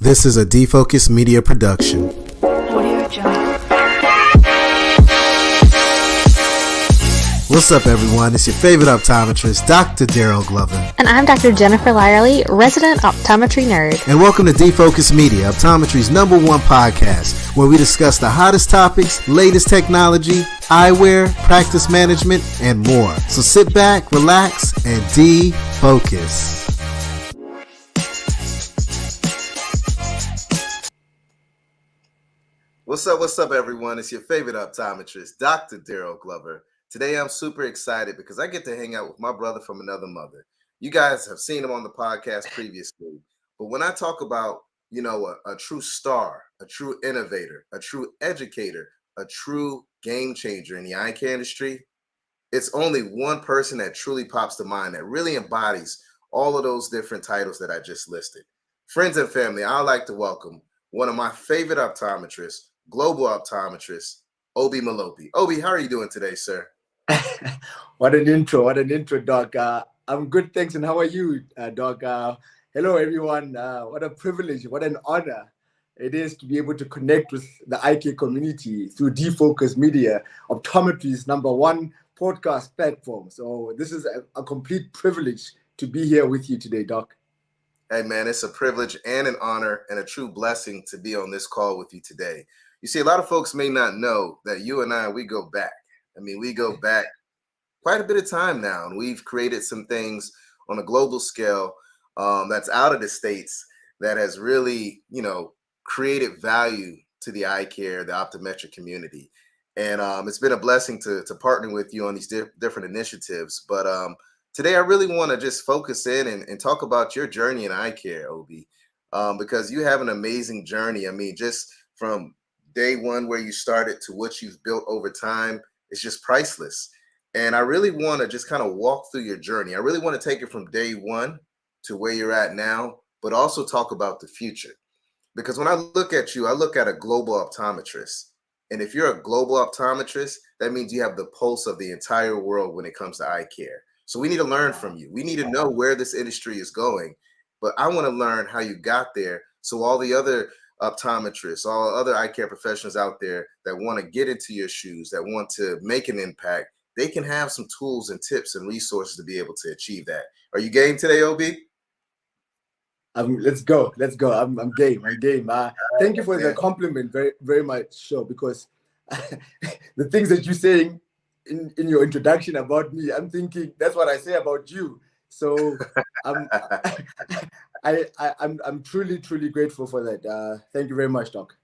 This is a Defocus Media production. What's up, everyone? It's your favorite optometrist, Dr. Daryl Glover. And I'm Dr. Jennifer Lyerly, resident optometry nerd. And welcome to Defocus Media, optometry's #1 podcast, where we discuss the hottest topics, latest technology, eyewear, practice management, and more. So sit back, relax, and defocus. What's up, everyone? It's your favorite optometrist, Dr. Daryl Glover. Today, I'm super excited because I get to hang out with my brother from another mother. You guys have seen him on the podcast previously, but when I talk about, a true star, a true innovator, a true educator, a true game changer in the eye care industry, it's only one person that truly pops to mind that really embodies all of those different titles that I just listed. Friends and family, I'd like to welcome one of my favorite optometrists, Global Optometrist, OB Malope. OB, how are you doing today, sir? What an intro, Doc. I'm good, thanks. And how are you, Doc? Hello, everyone. What a privilege, what an honor it is to be able to connect with the eye care community through Defocus Media, optometry's #1 podcast platform. So this is a complete privilege to be here with you today, Doc. Hey, man, it's a privilege and an honor and a true blessing to be on this call with you today. You see, a lot of folks may not know that you and I, we go back. We go back quite a bit of time now, and we've created some things on a global scale that's out of the States that has really, created value to the eye care, the optometric community. And it's been a blessing to partner with you on these different initiatives. But today I really want to just focus in and talk about your journey in eye care, OB, because you have an amazing journey. Just from day one where you started to what you've built over time, it's just priceless. And I really want to just kind of walk through your journey. I really want to take it from day one to where you're at now, but also talk about the future. Because when I look at you, I look at a global optometrist. And if you're a global optometrist, that means you have the pulse of the entire world when it comes to eye care. So we need to learn from you. We need to know where this industry is going. But I want to learn how you got there, so all the other optometrists, all other eye care professionals out there that want to get into your shoes, that want to make an impact, they can have some tools and tips and resources to be able to achieve that. Are you game today, OB? Let's go. I'm game. Thank you for the compliment very, very much, sure, because the things that you're saying in your introduction about me, I'm thinking that's what I say about you. So I'm truly, truly grateful for that. Thank you very much, Doc.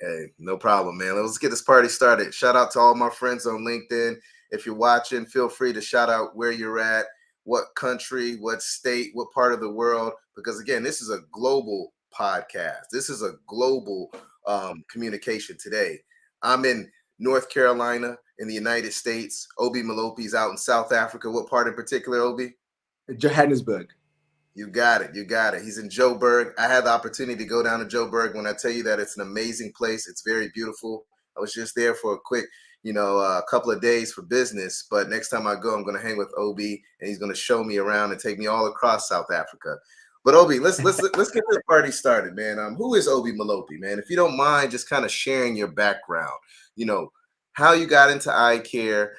Hey, no problem, man. Let's get this party started. Shout out to all my friends on LinkedIn. If you're watching, feel free to shout out where you're at, what country, what state, what part of the world, because again, this is a global podcast. This is a global communication today. I'm in North Carolina in the United States. OB Malope's out in South Africa. What part in particular, OB? Johannesburg. You got it. He's in Joburg. I had the opportunity to go down to Joburg. When I tell you that it's an amazing place, it's very beautiful. I was just there for a quick, a couple of days for business. But next time I go, I'm going to hang with OB, and he's going to show me around and take me all across South Africa. But OB, let's get this party started, man. Who is OB Malope, man? If you don't mind, just kind of sharing your background. How you got into eye care.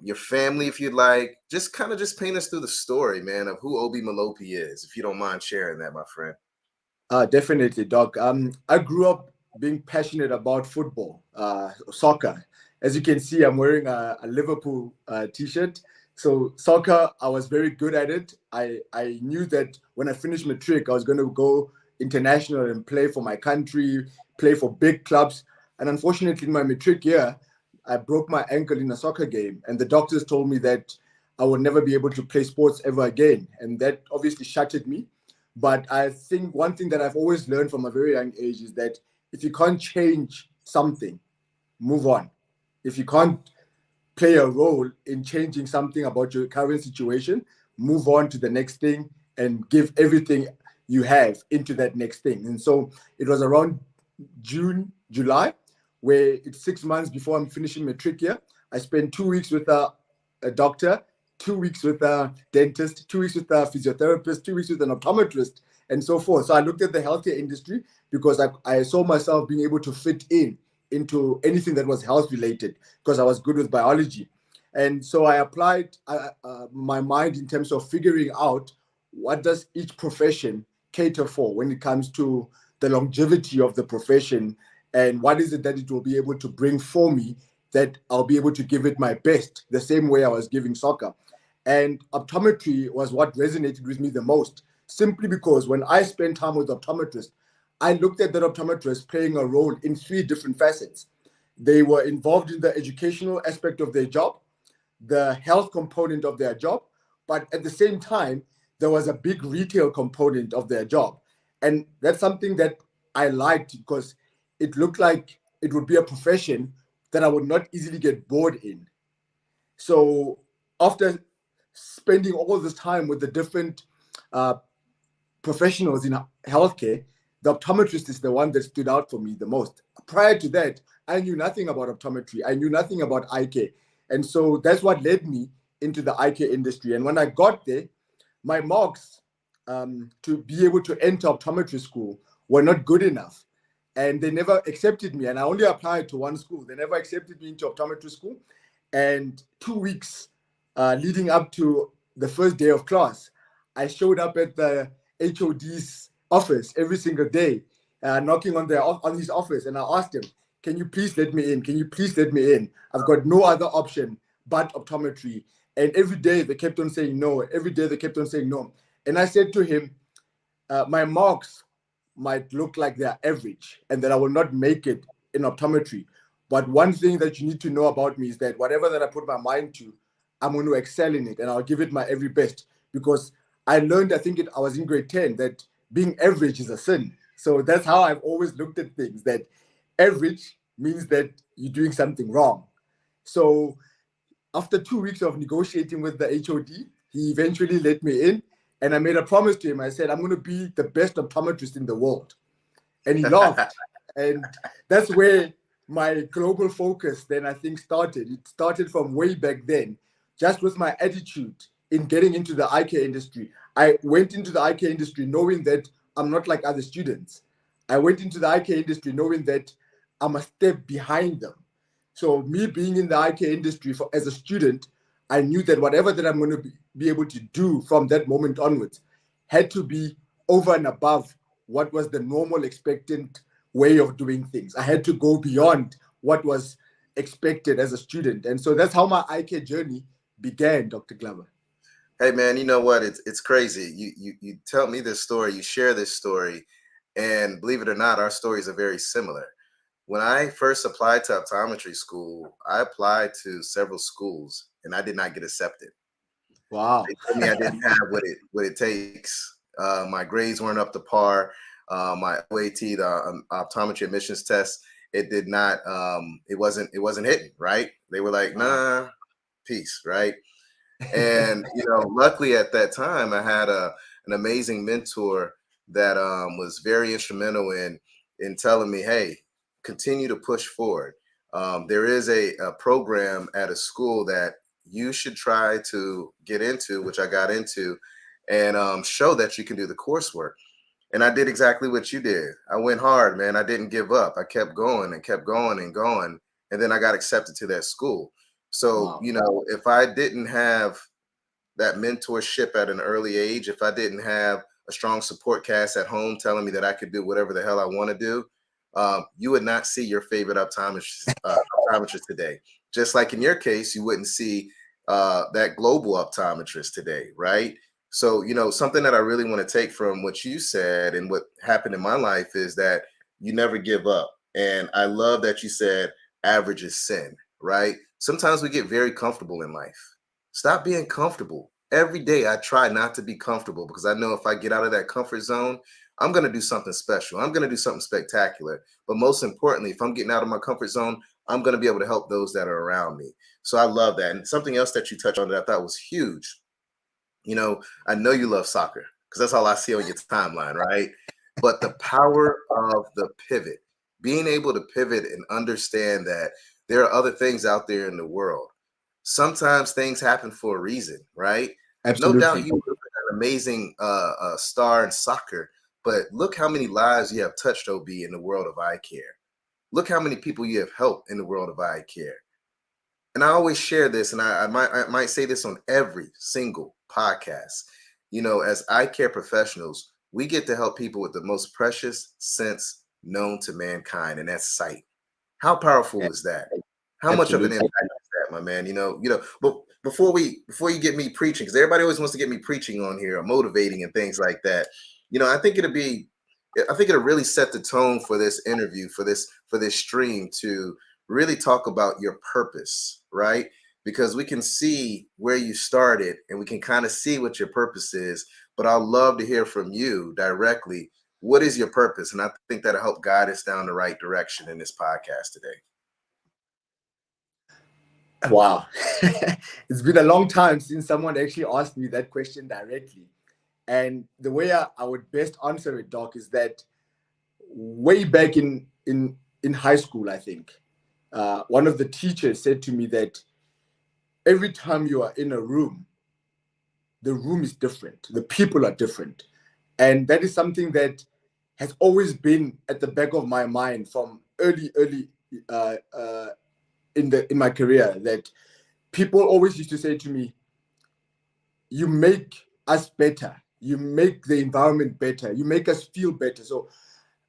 Your family, if you'd like, just paint us through the story, man, of who OB Malope is, if you don't mind sharing that, my friend. Definitely, Doc. I grew up being passionate about football, soccer. As you can see, I'm wearing a Liverpool t-shirt. So soccer, I was very good at it. I knew that when I finished matric, I was going to go international and play for my country, play for big clubs. And unfortunately, in my matric year, I broke my ankle in a soccer game, and the doctors told me that I would never be able to play sports ever again. And that obviously shattered me. But I think one thing that I've always learned from a very young age is that if you can't change something, move on. If you can't play a role in changing something about your current situation, move on to the next thing and give everything you have into that next thing. And so it was around June, July, where it's 6 months before I'm finishing matric year. I spent 2 weeks with a doctor, 2 weeks with a dentist, 2 weeks with a physiotherapist, 2 weeks with an optometrist, and so forth. So I looked at the healthcare industry because I saw myself being able to fit into anything that was health related because I was good with biology. And so I applied my mind in terms of figuring out what does each profession cater for when it comes to the longevity of the profession, and what is it that it will be able to bring for me that I'll be able to give it my best, the same way I was giving soccer. And optometry was what resonated with me the most, simply because when I spent time with optometrists, I looked at that optometrist playing a role in three different facets. They were involved in the educational aspect of their job, the health component of their job, but at the same time, there was a big retail component of their job. And that's something that I liked because it looked like it would be a profession that I would not easily get bored in. So after spending all this time with the different uh, professionals in healthcare, the optometrist is the one that stood out for me the most. Prior to that, I knew nothing about optometry. I knew nothing about eye care. And so that's what led me into the eye care industry. And when I got there, my marks to be able to enter optometry school were not good enough. And they never accepted me. And I only applied to one school. They never accepted me into optometry school. And 2 weeks leading up to the first day of class, I showed up at the HOD's office every single day, knocking on his office, and I asked him, "Can you please let me in? Can you please let me in? I've got no other option but optometry." And every day they kept on saying no. Every day they kept on saying no. And I said to him, "My marks might look like they're average, and that I will not make it in optometry. But one thing that you need to know about me is that whatever that I put my mind to, I'm going to excel in it, and I'll give it my every best." Because I learned, I was in grade 10, that being average is a sin. So that's how I've always looked at things, that average means that you're doing something wrong. So after 2 weeks of negotiating with the HOD, he eventually let me in. And I made a promise to him. I said, "I'm going to be the best optometrist in the world." And he laughed. And that's where my global focus then, I think, started. It started from way back then, just with my attitude in getting into the eye care industry. I went into the eye care industry knowing that I'm not like other students. I went into the eye care industry knowing that I'm a step behind them. So me being in the eye care industry as a student, I knew that whatever that I'm going to be able to do from that moment onwards had to be over and above what was the normal expectant way of doing things. I had to go beyond what was expected as a student. And so that's how my eye care journey began, Dr. Glover. Hey man, you know what? It's crazy. You tell me this story, you share this story, and believe it or not, our stories are very similar. When I first applied to optometry school, I applied to several schools and I did not get accepted. Wow. They told me I didn't have what it takes. My grades weren't up to par. My OAT, the optometry admissions test, it did not. It wasn't hitting right. They were like, "Nah, peace," right? And luckily at that time, I had an amazing mentor that was very instrumental in telling me, "Hey, continue to push forward. There is a program at a school that you should try to get into," which I got into, and show that you can do the coursework. And I did exactly what you did. I went hard, man. I didn't give up. I kept going and kept going and going. And then I got accepted to that school. So, Wow. if I didn't have that mentorship at an early age, if I didn't have a strong support cast at home telling me that I could do whatever the hell I want to do, you would not see your favorite optometrist today. Just like in your case, you wouldn't see that global optometrist today, right? So, something that I really want to take from what you said and what happened in my life is that you never give up. And I love that you said average is sin, right? Sometimes we get very comfortable in life. Stop being comfortable. Every day I try not to be comfortable because I know if I get out of that comfort zone, I'm going to do something special. I'm going to do something spectacular. But most importantly, if I'm getting out of my comfort zone, I'm going to be able to help those that are around me. So I love that. And something else that you touched on that I thought was huge. I know you love soccer because that's all I see on your timeline, right? But the power of the pivot, being able to pivot and understand that there are other things out there in the world. Sometimes things happen for a reason, right? No doubt Absolutely. you were an amazing star in soccer, but look how many lives you have touched, OB, in the world of eye care. Look how many people you have helped in the world of eye care. And I always share this, and I might say this on every single podcast. You know, as eye care professionals, we get to help people with the most precious sense known to mankind, and that's sight. How powerful is that? How much of an Absolutely. impact is that, my man? But before you get me preaching, because everybody always wants to get me preaching on here or motivating and things like that. I think it'll really set the tone for this interview, for this stream, to really talk about your purpose, right? Because we can see where you started and we can kind of see what your purpose is, but I'd love to hear from you directly. What is your purpose? And I think that'll help guide us down the right direction in this podcast today. Wow. It's been a long time since someone actually asked me that question directly. And the way I would best answer it, Doc, is that way back in high school, I think, one of the teachers said to me that every time you are in a room, the room is different. The people are different. And that is something that has always been at the back of my mind from early in my career, that people always used to say to me, you make us better. You make the environment better. You make us feel better. So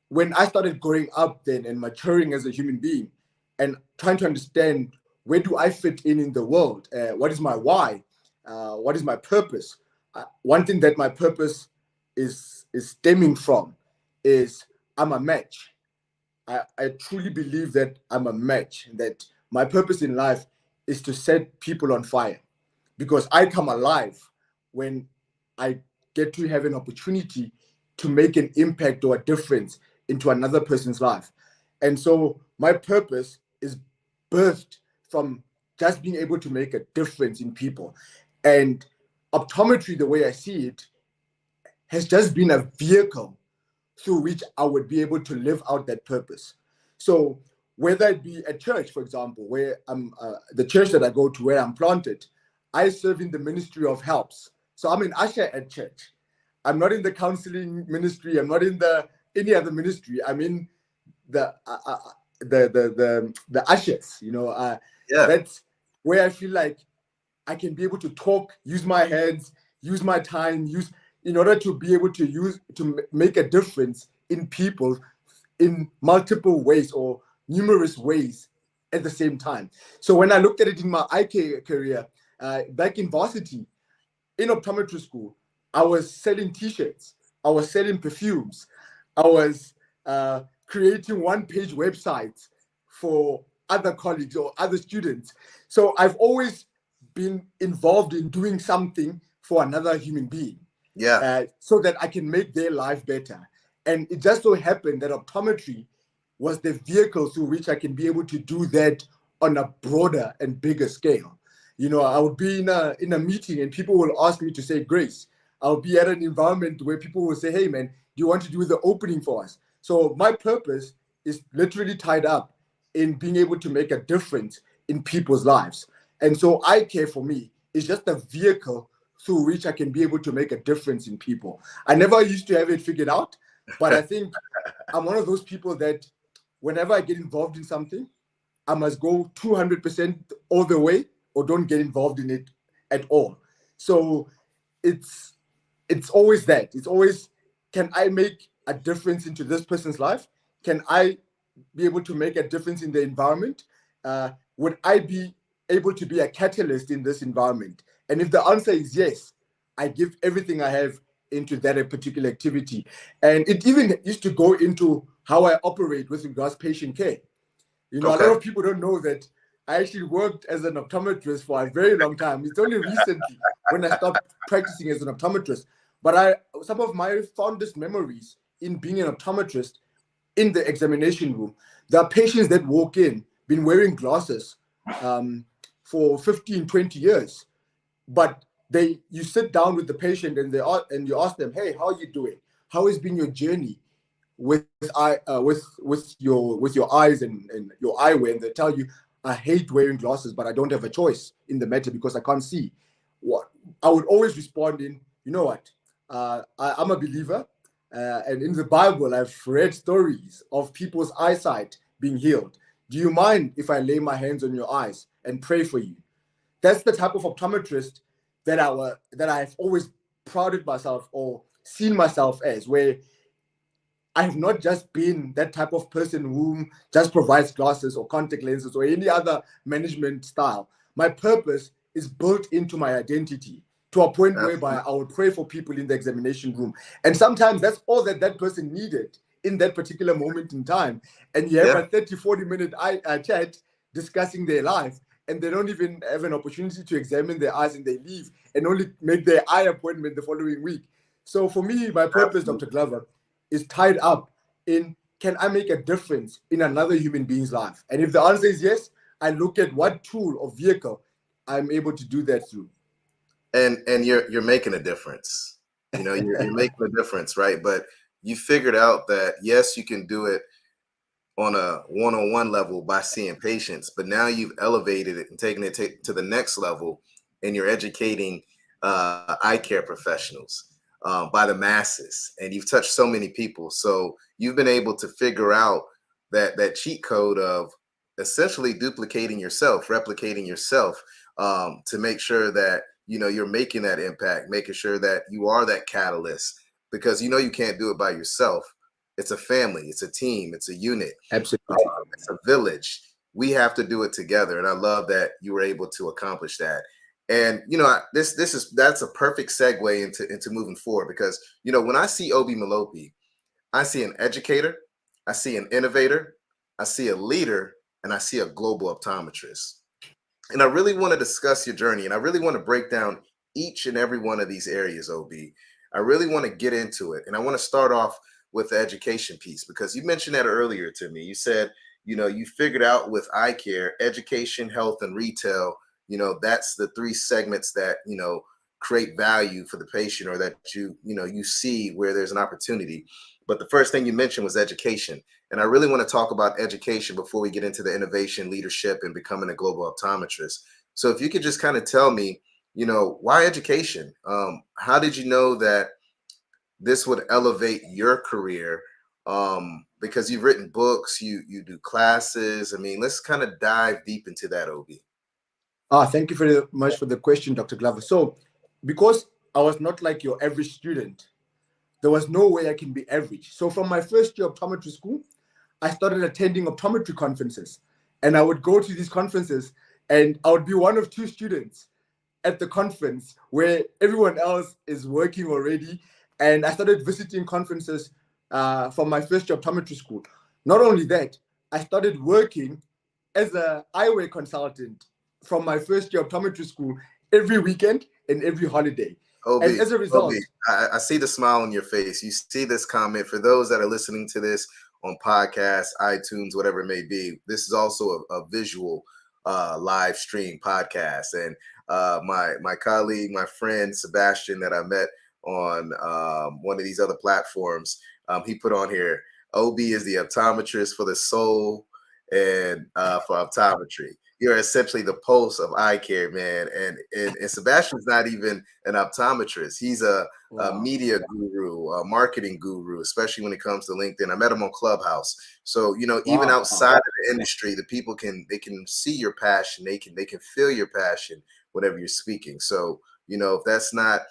when I started growing up then and maturing as a human being and trying to understand where do I fit in the world, what is my why, what is my purpose, one thing that my purpose is stemming from is I'm a match. I truly believe that I'm a match, that my purpose in life is to set people on fire, because I come alive when I get to have an opportunity to make an impact or a difference into another person's life. And so my purpose is birthed from just being able to make a difference in people. And optometry, the way I see it, has just been a vehicle through which I would be able to live out that purpose. So whether it be at church, for example, where I'm the church that I go to, where I'm planted, I serve in the ministry of helps. So I'm an usher at church. I'm not in the counseling ministry. I'm not in any other ministry. I'm in the ushers. Yeah. That's where I feel like I can be able to talk, use my hands, use my time, in order to be able to make a difference in people in multiple ways or numerous ways at the same time. So when I looked at it in my eye care career, back in varsity, in optometry school, I was selling T-shirts, I was selling perfumes, I was creating one-page websites for other colleagues or other students. So I've always been involved in doing something for another human being. Yeah. So that I can make their life better. And it just so happened that optometry was the vehicle through which I can be able to do that on a broader and bigger scale. I would be in a meeting and people will ask me to say grace. I'll be at an environment where people will say, hey man, do you want to do the opening for us? So my purpose is literally tied up in being able to make a difference in people's lives. And so eye care for me is just a vehicle through which I can be able to make a difference in people. I never used to have it figured out, but I think I'm one of those people that whenever I get involved in something, I must go 200% all the way or don't get involved in it at all. So it's always that. It's always, can I make a difference into this person's life? Can I be able to make a difference in the environment? Would I be able to be a catalyst in this environment? And if the answer is yes, I give everything I have into that particular activity. And it even used to go into how I operate with regards to patient care. A lot of people don't know that I actually worked as an optometrist for a very long time. It's only recently when I stopped practicing as an optometrist. But some of my fondest memories in being an optometrist in the examination room, there are patients that walk in, been wearing glasses for 15, 20 years. But you sit down with the patient and you ask them, hey, how are you doing? How has been your journey with your eyes and your eyewear? And they tell you, I hate wearing glasses, but I don't have a choice in the matter because I can't see. What I would always respond in, you know what? I'm a believer. and in the Bible, I've read stories of people's eyesight being healed. Do you mind if I lay my hands on your eyes and pray for you? That's the type of optometrist that I've always prided myself or seen myself as, where I have not just been that type of person who just provides glasses or contact lenses or any other management style. My purpose is built into my identity to a point whereby I would pray for people in the examination room. And sometimes that's all that person needed in that particular moment in time. And you have a 30, 40-minute chat discussing their life, and they don't even have an opportunity to examine their eyes, and they leave and only make their eye appointment the following week. So for me, my purpose, Dr. Glover, is tied up in, can I make a difference in another human being's life? And if the answer is yes, I look at what tool or vehicle I'm able to do that through. And you're making a difference. You know, you're making a difference, right? But you figured out that yes, you can do it on a one-on-one level by seeing patients, but now you've elevated it and taken it to the next level, and you're educating eye care professionals by the masses, and you've touched so many people. So you've been able to figure out that cheat code of essentially duplicating yourself, replicating yourself, to make sure that you're making that impact, making sure that you are that catalyst, because you can't do it by yourself. It's a family, it's a team, it's a unit. Absolutely. It's a village. We have to do it together, and I love that you were able to accomplish that. And that's a perfect segue into moving forward, because when I see OB Malope, I see an educator, I see an innovator, I see a leader, and I see a global optometrist. And I really want to discuss your journey, and I really want to break down each and every one of these areas, OB. I really want to get into it, and I want to start off with the education piece, because you mentioned that earlier to me. You said, you figured out with eye care, education, health, and retail, that's the three segments that, create value for the patient, or that you see where there's an opportunity. But the first thing you mentioned was education. And I really want to talk about education before we get into the innovation, leadership, and becoming a global optometrist. So if you could just kind of tell me, why education? How did you know that this would elevate your career? Because you've written books, you do classes. I mean, let's kind of dive deep into that, OB. Thank you very much for the question, Dr. Glover. So, because I was not like your average student, there was no way I can be average. So from my first year of optometry school, I started attending optometry conferences, and I would go to these conferences, and I would be one of two students at the conference where everyone else is working already. And I started visiting conferences from my first year optometry school. Not only that, I started working as an eyewear consultant from my first year optometry school every weekend and every holiday. OB, and as a result, I see the smile on your face. You see this comment. For those that are listening to this on podcasts, iTunes, whatever it may be, this is also a visual live stream podcast. And my colleague, my friend Sebastian, that I met on one of these other platforms, he put on here, OB is the optometrist for the soul and for optometry. You're essentially the pulse of eye care, man. And Sebastian's not even an optometrist. He's a media guru, a marketing guru, especially when it comes to LinkedIn. I met him on Clubhouse. So, even outside of the industry, the people can see your passion. They can feel your passion, whatever you're speaking. So, if that's not,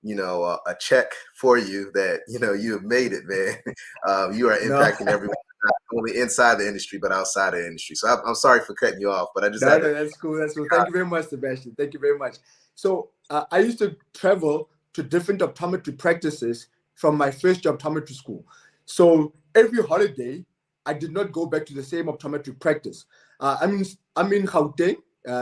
a check for you that, you have made it, man. You are impacting everyone. Not only inside the industry, but outside the industry. So I'm sorry for cutting you off, but I just that's cool. That's cool. Thank you very much, Sebastian. Thank you very much. So I used to travel to different optometry practices from my first year optometry school. So every holiday, I did not go back to the same optometry practice. I'm in Gauteng,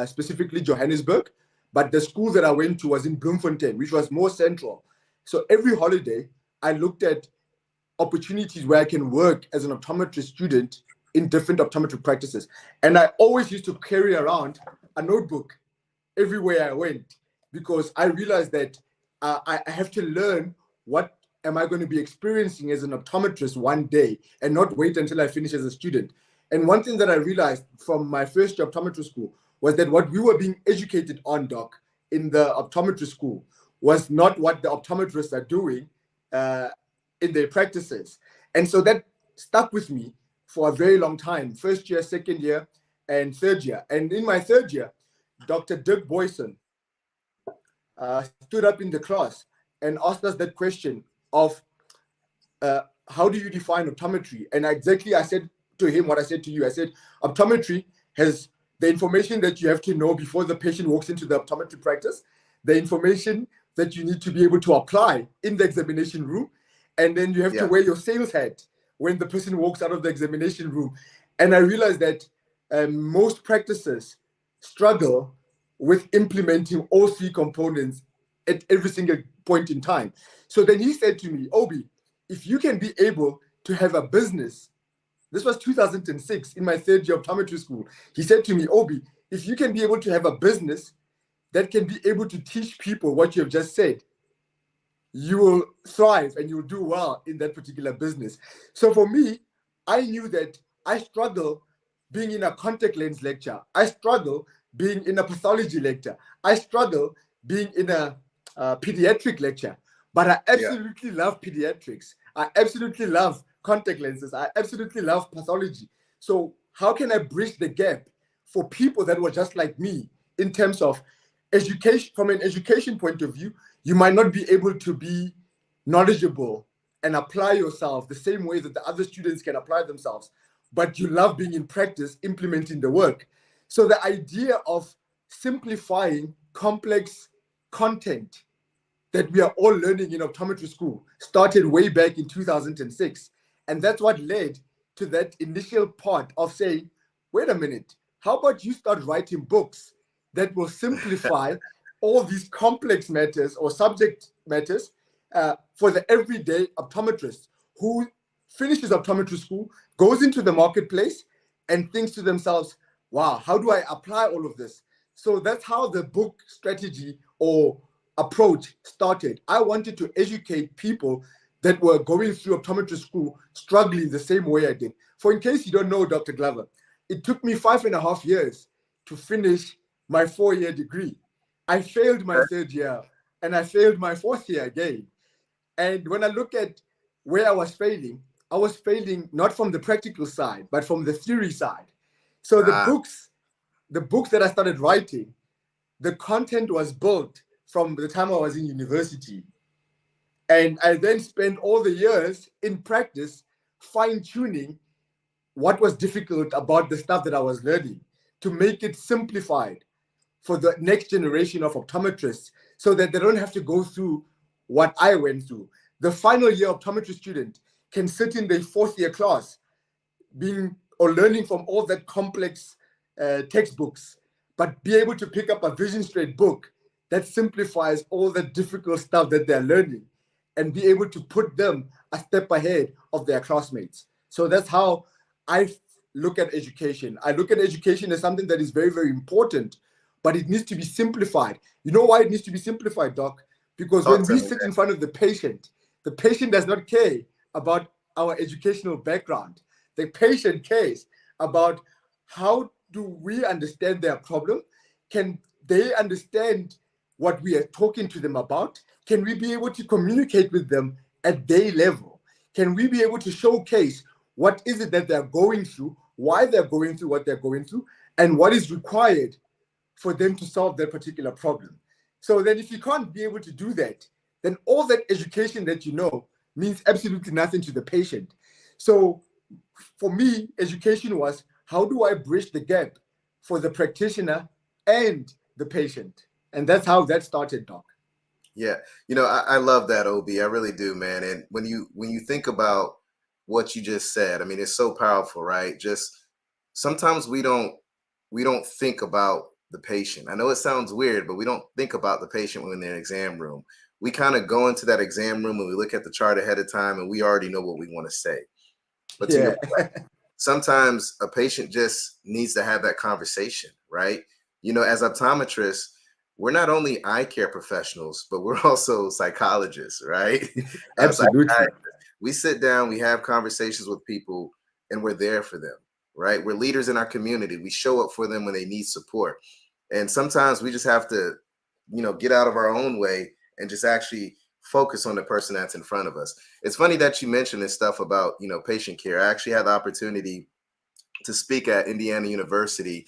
specifically Johannesburg, but the school that I went to was in Bloemfontein, which was more central. So every holiday, I looked at opportunities where I can work as an optometry student in different optometry practices. And I always used to carry around a notebook everywhere I went, because I realized that I have to learn what am I going to be experiencing as an optometrist one day, and not wait until I finish as a student. And one thing that I realized from my first year optometry school was that what we were being educated on, Doc, in the optometry school was not what the optometrists are doing in their practices. And so that stuck with me for a very long time, first year, second year, and third year. And in my third year, Dr. Dirk Boyson stood up in the class and asked us that question of how do you define optometry? And I said to him what I said to you. I said, optometry has the information that you have to know before the patient walks into the optometry practice, the information that you need to be able to apply in the examination room, and then you have to wear your sales hat when the person walks out of the examination room. And I realized that most practices struggle with implementing all three components at every single point in time. So then he said to me, Obi, if you can be able to have a business, this was 2006 in my third year optometry school. He said to me, Obi, if you can be able to have a business that can be able to teach people what you have just said, you will thrive and you will do well in that particular business. So for me, I knew that I struggle being in a contact lens lecture. I struggle being in a pathology lecture. I struggle being in a pediatric lecture. But I absolutely love pediatrics. I absolutely love contact lenses. I absolutely love pathology. So how can I bridge the gap for people that were just like me in terms of education? From an education point of view, you might not be able to be knowledgeable and apply yourself the same way that the other students can apply themselves, but you love being in practice, implementing the work. So the idea of simplifying complex content that we are all learning in optometry school started way back in 2006. And that's what led to that initial part of saying, wait a minute, how about you start writing books that will simplify all these complex matters or subject matters for the everyday optometrist who finishes optometry school, goes into the marketplace and thinks to themselves, wow, how do I apply all of this? So that's how the book strategy or approach started. I wanted to educate people that were going through optometry school struggling the same way I did. For in case you don't know, Dr. Glover, it took me 5.5 years to finish my 4-year degree. I failed my third year and I failed my fourth year again. And when I look at where I was failing not from the practical side, but from the theory side. So the books that I started writing, the content was built from the time I was in university. And I then spent all the years in practice fine-tuning what was difficult about the stuff that I was learning to make it simplified for the next generation of optometrists so that they don't have to go through what I went through. The final year optometry student can sit in their 4th year class learning from all that complex textbooks, but be able to pick up a Vision Straight book that simplifies all the difficult stuff that they're learning and be able to put them a step ahead of their classmates. So that's how I look at education. I look at education as something that is very, very important, but it needs to be simplified. You know why it needs to be simplified, Doc? Because when we sit in front of the patient does not care about our educational background. The patient cares about how do we understand their problem? Can they understand what we are talking to them about? Can we be able to communicate with them at their level? Can we be able to showcase what is it that they're going through, why they're going through what they're going through, and what is required for them to solve their particular problem? So then if you can't be able to do that, then all that education that you know means absolutely nothing to the patient. So for me, education was, how do I bridge the gap for the practitioner and the patient? And that's how that started, Doc. Yeah, I love that, OB. I really do, man. And when you think about what you just said, I mean, it's so powerful, right? Just sometimes we don't think about the patient. I know it sounds weird, but we don't think about the patient when they're in the exam room. We kind of go into that exam room and we look at the chart ahead of time and we already know what we want to say. But to your point, sometimes a patient just needs to have that conversation, right? As optometrists, we're not only eye care professionals, but we're also psychologists, right? Absolutely. We sit down, we have conversations with people, and we're there for them, right? We're leaders in our community. We show up for them when they need support. And sometimes we just have to, get out of our own way and just actually focus on the person that's in front of us. It's funny that you mentioned this stuff about, patient care. I actually had the opportunity to speak at Indiana University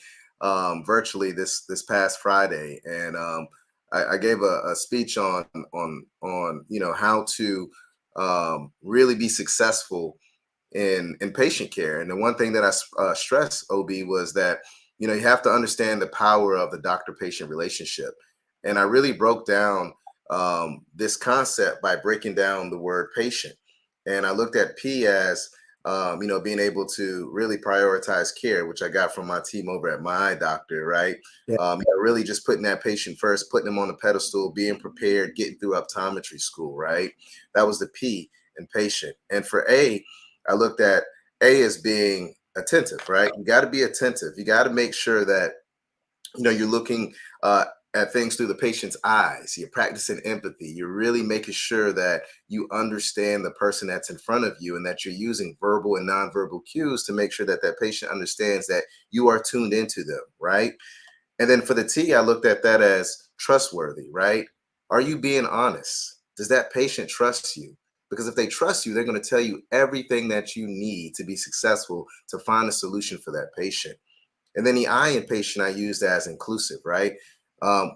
virtually this past Friday, and I gave a speech on how to really be successful in patient care. And the one thing that I stressed, OB, was that you have to understand the power of the doctor-patient relationship. And I really broke down this concept by breaking down the word patient. And I looked at P as being able to really prioritize care, which I got from my team over at my eye doctor, right? Yeah. Really just putting that patient first, putting them on the pedestal, being prepared, getting through optometry school, right? That was the P in patient. And for A, I looked at A as being attentive, right? You got to be attentive. You got to make sure that you're looking at things through the patient's eyes. You're practicing empathy. You're really making sure that you understand the person that's in front of you, and that you're using verbal and nonverbal cues to make sure that that patient understands that you are tuned into them, right? And then for the T, I looked at that as trustworthy, right? Are you being honest? Does that patient trust you? Because if they trust you, they're going to tell you everything that you need to be successful to find a solution for that patient. And then the I in patient I used as inclusive, right?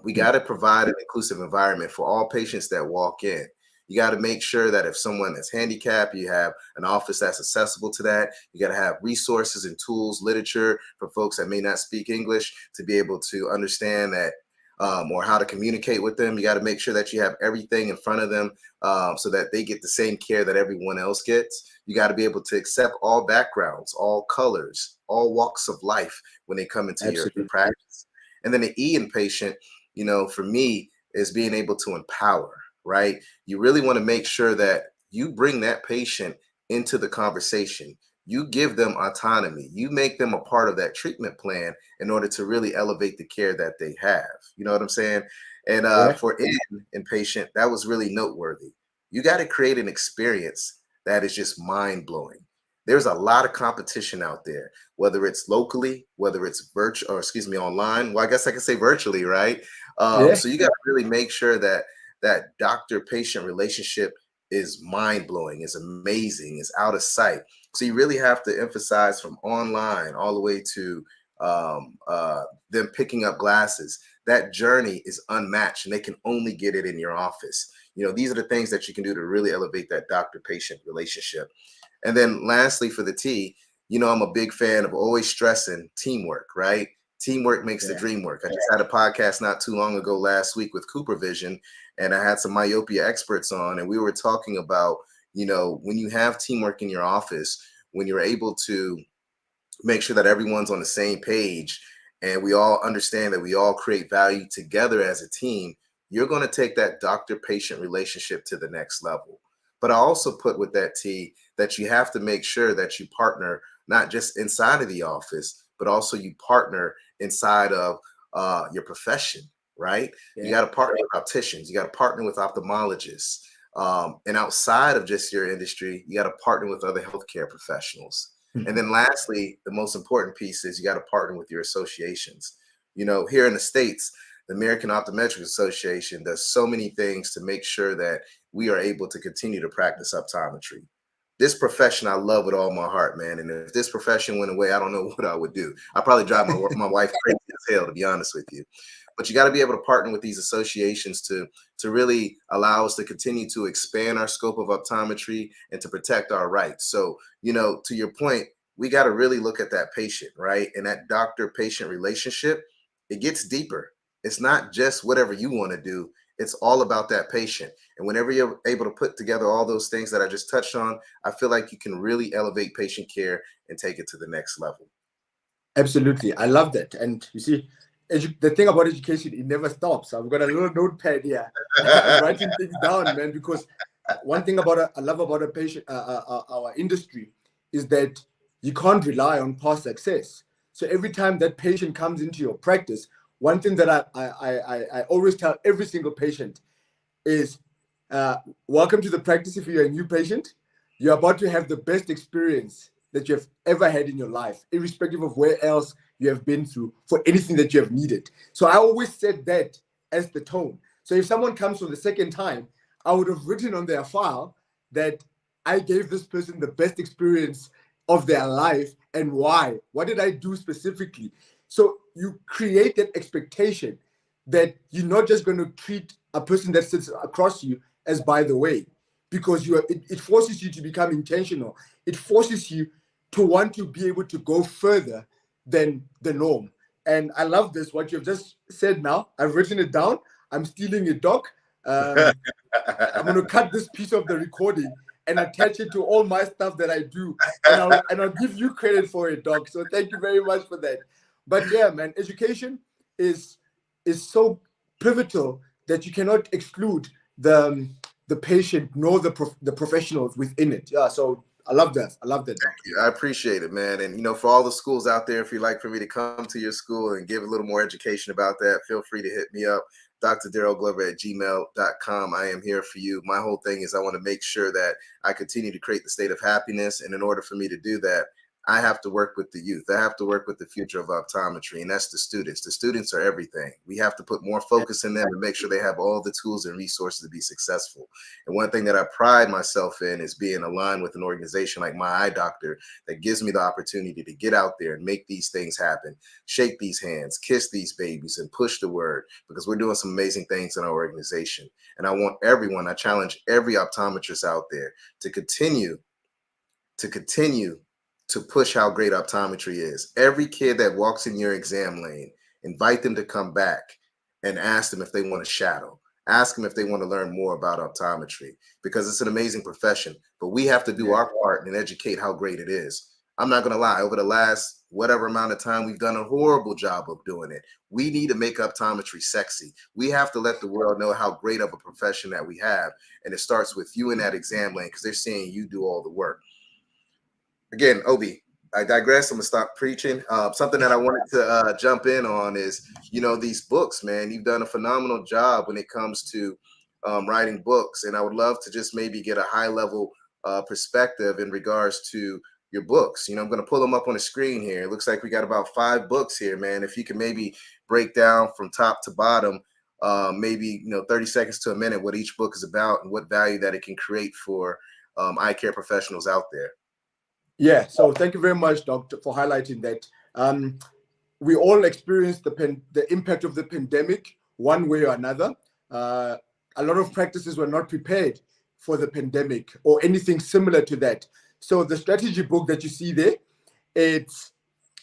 We got to provide an inclusive environment for all patients that walk in. You got to make sure that if someone is handicapped, you have an office that's accessible to that. You got to have resources and tools, literature for folks that may not speak English to be able to understand that or how to communicate with them. You got to make sure that you have everything in front of them so that they get the same care that everyone else gets. You got to be able to accept all backgrounds, all colors, all walks of life when they come into your practice. And then the E in patient, for me, is being able to empower, right? You really want to make sure that you bring that patient into the conversation. You give them autonomy. You make them a part of that treatment plan in order to really elevate the care that they have. You know what I'm saying? And for in patient, that was really noteworthy. You got to create an experience that is just mind blowing. There's a lot of competition out there, whether it's locally, whether it's virtual, or excuse me, online. Well, I guess I can say virtually, right? So you got to really make sure that that doctor-patient relationship is mind-blowing, is amazing, is out of sight. So you really have to emphasize from online all the way to them picking up glasses. That journey is unmatched, and they can only get it in your office. These are the things that you can do to really elevate that doctor-patient relationship. And then lastly, for the T, I'm a big fan of always stressing teamwork, right? Teamwork makes the dream work. I just had a podcast not too long ago last week with Cooper Vision, and I had some myopia experts on, and we were talking about, when you have teamwork in your office, when you're able to make sure that everyone's on the same page and we all understand that we all create value together as a team, you're going to take that doctor-patient relationship to the next level. But I also put with that T that you have to make sure that you partner not just inside of the office, but also you partner inside of your profession, right? You got to partner with opticians, you got to partner with ophthalmologists. And outside of just your industry, you got to partner with other healthcare professionals. And then lastly, the most important piece is you got to partner with your associations. Here in the States, the American Optometric Association does so many things to make sure that we are able to continue to practice optometry. This profession I love with all my heart, man. And if this profession went away, I don't know what I would do. I'd probably drive my wife crazy as hell, to be honest with you. But you got to be able to partner with these associations to really allow us to continue to expand our scope of optometry and to protect our rights. So, to your point, we got to really look at that patient, right? And that doctor-patient relationship, it gets deeper. It's not just whatever you want to do. It's all about that patient. And whenever you're able to put together all those things that I just touched on, I feel like you can really elevate patient care and take it to the next level. Absolutely. I love that. And you see, the thing about education, it never stops. I've got a little notepad here. I'm writing things down, man, because one thing I love about a patient, our industry, is that you can't rely on past success. So every time that patient comes into your practice, one thing that I always tell every single patient is, welcome to the practice. If you're a new patient, you're about to have the best experience that you have ever had in your life, irrespective of where else you have been through, for anything that you have needed. So I always set that as the tone. So if someone comes for the second time, I would have written on their file that I gave this person the best experience of their life and why. What did I do specifically? So you create that expectation that you're not just going to treat a person that sits across you as by the way, because it forces you to become intentional. It forces you to want to be able to go further than the norm. And I love this, what you've just said now. I've written it down. I'm stealing it, Doc. I'm going to cut this piece of the recording and attach it to all my stuff that I do. And I'll give you credit for it, Doc. So thank you very much for that. But yeah, man, education is so pivotal that you cannot exclude the patient nor the professionals within it. Yeah, so I love that. I love that, Doc. I appreciate it, man. And, for all the schools out there, if you'd like for me to come to your school and give a little more education about that, feel free to hit me up, drdarrellglover@gmail.com. I am here for you. My whole thing is I want to make sure that I continue to create the state of happiness. And in order for me to do that, I have to work with the youth. I have to work with the future of optometry, and that's the students. The students are everything. We have to put more focus in them and make sure they have all the tools and resources to be successful. And one thing that I pride myself in is being aligned with an organization like My Eye Doctor that gives me the opportunity to get out there and make these things happen, shake these hands, kiss these babies, and push the word, because we're doing some amazing things in our organization. And I challenge every optometrist out there to continue to push how great optometry is. Every kid that walks in your exam lane, invite them to come back and ask them if they want to shadow. Ask them if they want to learn more about optometry, because it's an amazing profession, but we have to do our part and educate how great it is. I'm not going to lie, over the last whatever amount of time, we've done a horrible job of doing it. We need to make optometry sexy. We have to let the world know how great of a profession that we have. And it starts with you in that exam lane, because they're seeing you do all the work. Again, Obi, I digress. I'm gonna stop preaching. Something that I wanted to jump in on is, these books, man. You've done a phenomenal job when it comes to writing books, and I would love to just maybe get a high level perspective in regards to your books. I'm gonna pull them up on the screen here. It looks like we got about 5 books here, man. If you can maybe break down from top to bottom, maybe 30 seconds to a minute, what each book is about and what value that it can create for eye care professionals out there. Yeah, so thank you very much, Doctor, for highlighting that. We all experienced the impact of the pandemic one way or another. A lot of practices were not prepared for the pandemic or anything similar to that. So the strategy book that you see there, it's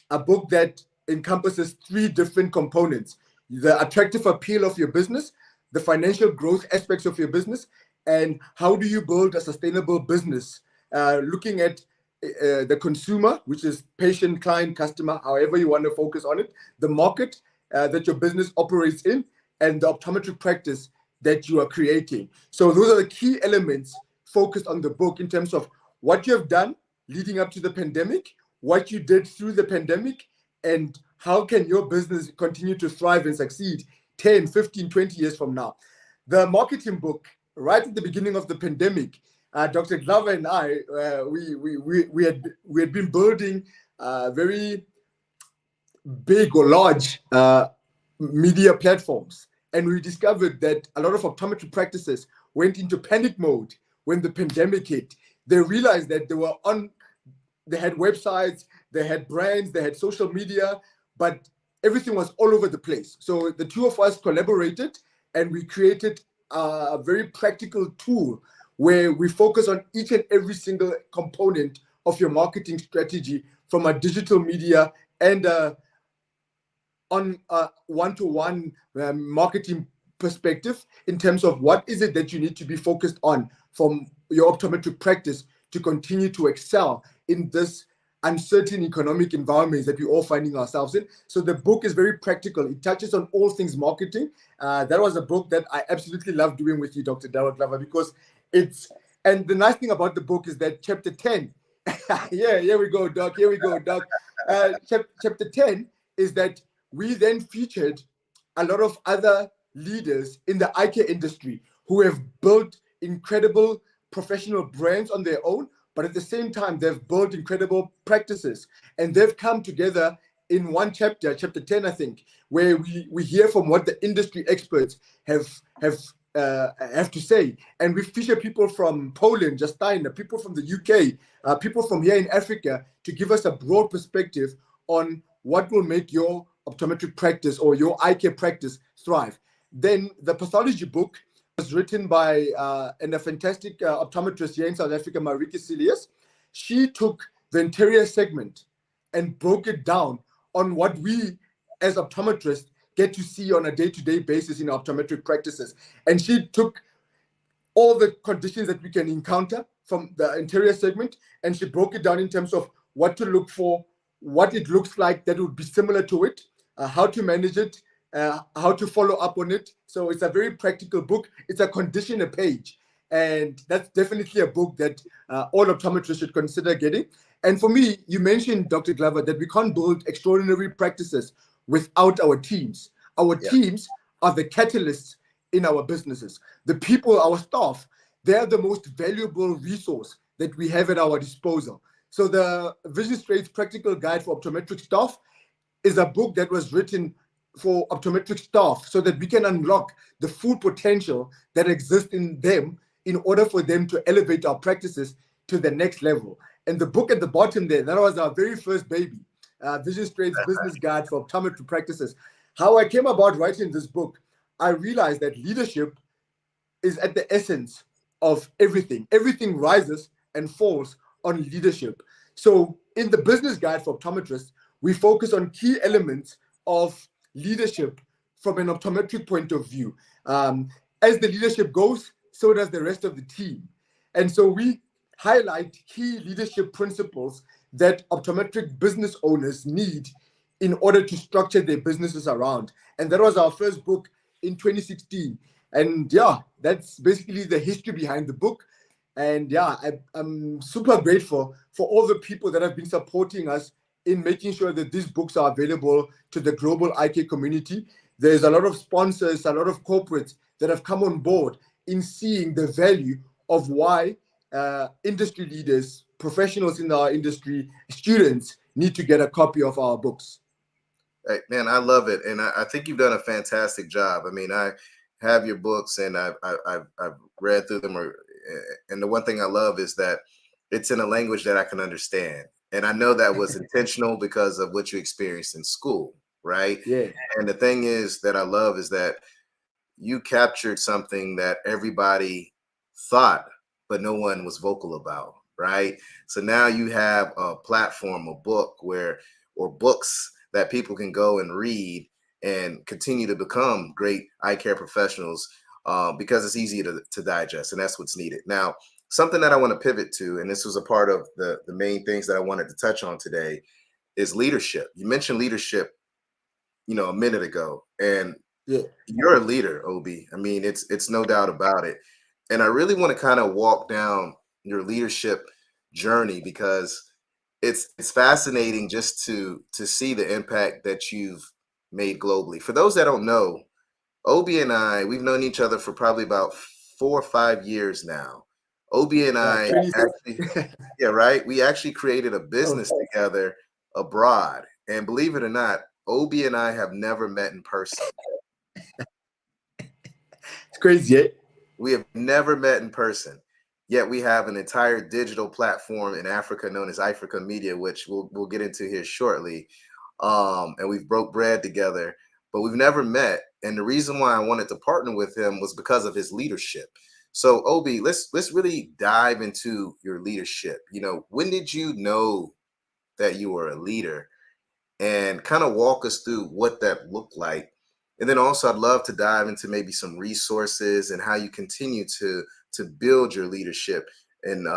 a book that encompasses 3 different components: the attractive appeal of your business, the financial growth aspects of your business, and how do you build a sustainable business, looking at the consumer, which is patient, client, customer, however you want to focus on it, the market that your business operates in, and the optometric practice that you are creating. So those are the key elements focused on the book in terms of what you have done leading up to the pandemic, what you did through the pandemic, and how can your business continue to thrive and succeed 10, 15, 20 years from now. The marketing book, right at the beginning of the pandemic, Dr. Glover and I, we had been building very big or large media platforms, and we discovered that a lot of optometry practices went into panic mode when the pandemic hit. They realized that they had websites, they had brands, they had social media, but everything was all over the place. So the 2 of us collaborated, and we created a very practical tool where we focus on each and every single component of your marketing strategy, from a digital media and on a one-to-one marketing perspective, in terms of what is it that you need to be focused on from your optometric practice to continue to excel in this uncertain economic environments that we're all finding ourselves in. So the book is very practical. It touches on all things marketing. That was a book that I absolutely love doing with you, Dr. Darrell Glover, because and the nice thing about the book is that chapter 10, here we go, Doc. Chapter 10 is that we then featured a lot of other leaders in the eye care industry who have built incredible professional brands on their own, but at the same time, they've built incredible practices, and they've come together in one chapter 10, I think, where we hear from what the industry experts have have to say. And we feature people from Poland, Justina, people from the UK, people from here in Africa, to give us a broad perspective on what will make your optometric practice or your eye care practice thrive. Then the pathology book was written by and a fantastic optometrist here in South Africa, Marika Silius. She took the anterior segment and broke it down on what we as optometrists get to see on a day-to-day basis in optometric practices. And she took all the conditions that we can encounter from the anterior segment, and she broke it down in terms of what to look for, what it looks like that would be similar to it, how to manage it, how to follow up on it. So it's a very practical book. It's a conditioner page. And that's definitely a book that all optometrists should consider getting. And for me, you mentioned, Dr. Glover, that we can't build extraordinary practices without our teams. Our teams are the catalysts in our businesses. The people, our staff, they're the most valuable resource that we have at our disposal. So the Vision Straight's Practical Guide for Optometric Staff is a book that was written for optometric staff so that we can unlock the full potential that exists in them in order for them to elevate our practices to the next level. And the book at the bottom there, that was our very first baby, Vision Straight's Business Guide for Optometry Practices. How I came about writing this book, I realized that leadership is at the essence of everything. Everything rises and falls on leadership. So in the Business Guide for Optometrists, we focus on key elements of leadership from an optometric point of view. As the leadership goes, so does the rest of the team. And so we highlight key leadership principles that optometric business owners need in order to structure their businesses around. And that was our first book in 2016. And yeah, that's basically the history behind the book. And yeah, I'm super grateful for all the people that have been supporting us in making sure that these books are available to the global eye care community. There's a lot of sponsors, a lot of corporates that have come on board in seeing the value of why industry leaders, professionals in our industry, students need to get a copy of our books. Hey, man, I love it. And I think you've done a fantastic job. I mean, I have your books and I've read through them. And the one thing I love is that it's in a language that I can understand. And I know that was intentional because of what you experienced in school, right? Yeah. And the thing is that I love is that you captured something that everybody thought, but no one was vocal about, right? So now you have a platform, a book or books that people can go and read and continue to become great eye care professionals because it's easy to digest, and that's what's needed. Now, something that I want to pivot to, and this was a part of the main things that I wanted to touch on today, is leadership. You mentioned leadership, a minute ago, and you're a leader, OB. I mean, it's no doubt about it. And I really want to kind of walk down your leadership journey because it's fascinating just to see the impact that you've made globally. For those that don't know, OB and I, we've known each other for probably about 4 or 5 years now. OB and I actually, yeah, right. We actually created a business together abroad. And believe it or not, OB and I have never met in person. It's crazy, eh? We have never met in person. Yet we have an entire digital platform in Africa known as Africa Media, which we'll get into here shortly. And we've broke bread together, but we've never met. And the reason why I wanted to partner with him was because of his leadership. So OB, let's really dive into your leadership. When did you know that you were a leader? And kind of walk us through what that looked like. And then also I'd love to dive into maybe some resources and how you continue to build your leadership and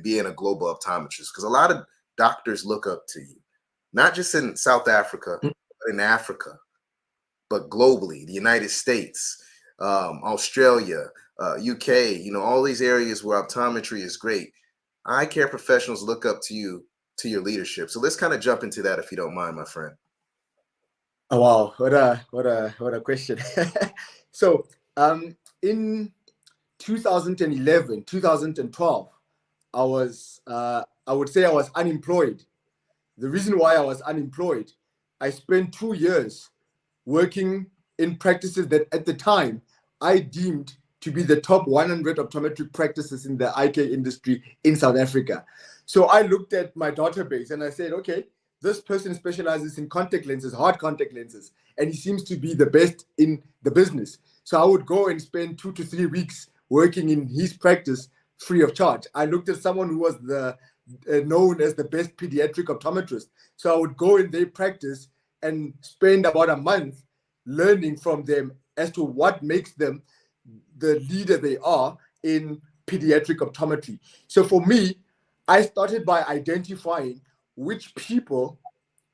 being a global optometrist. Because a lot of doctors look up to you, not just in South Africa, but in Africa, but globally, the United States, Australia, UK, all these areas where optometry is great. Eye care professionals look up to you, to your leadership. So let's kind of jump into that if you don't mind, my friend. Oh, wow, what a question. So in 2011, 2012, I would say I was unemployed. The reason why I was unemployed, I spent 2 years working in practices that at the time I deemed to be the top 100 optometric practices in the eye care industry in South Africa. So I looked at my database and I said, okay, this person specializes in contact lenses, hard contact lenses, and he seems to be the best in the business. So I would go and spend 2 to 3 weeks working in his practice free of charge. I looked at someone who was known as the best pediatric optometrist. So I would go in their practice and spend about a month learning from them as to what makes them the leader they are in pediatric optometry. So for me, I started by identifying which people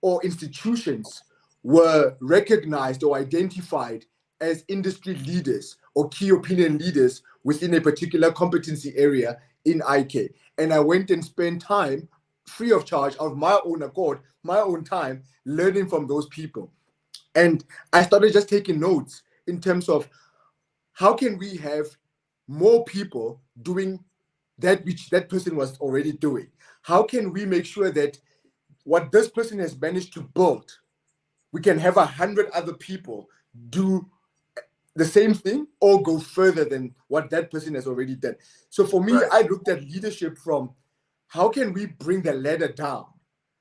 or institutions were recognized or identified as industry leaders or key opinion leaders within a particular competency area in eye care. And I went and spent time free of charge of my own accord, my own time, learning from those people. And I started just taking notes in terms of how can we have more people doing that which that person was already doing? How can we make sure that what this person has managed to build, we can have 100 other people do the same thing or go further than what that person has already done? So for me, Right. I looked at leadership from how can we bring the ladder down?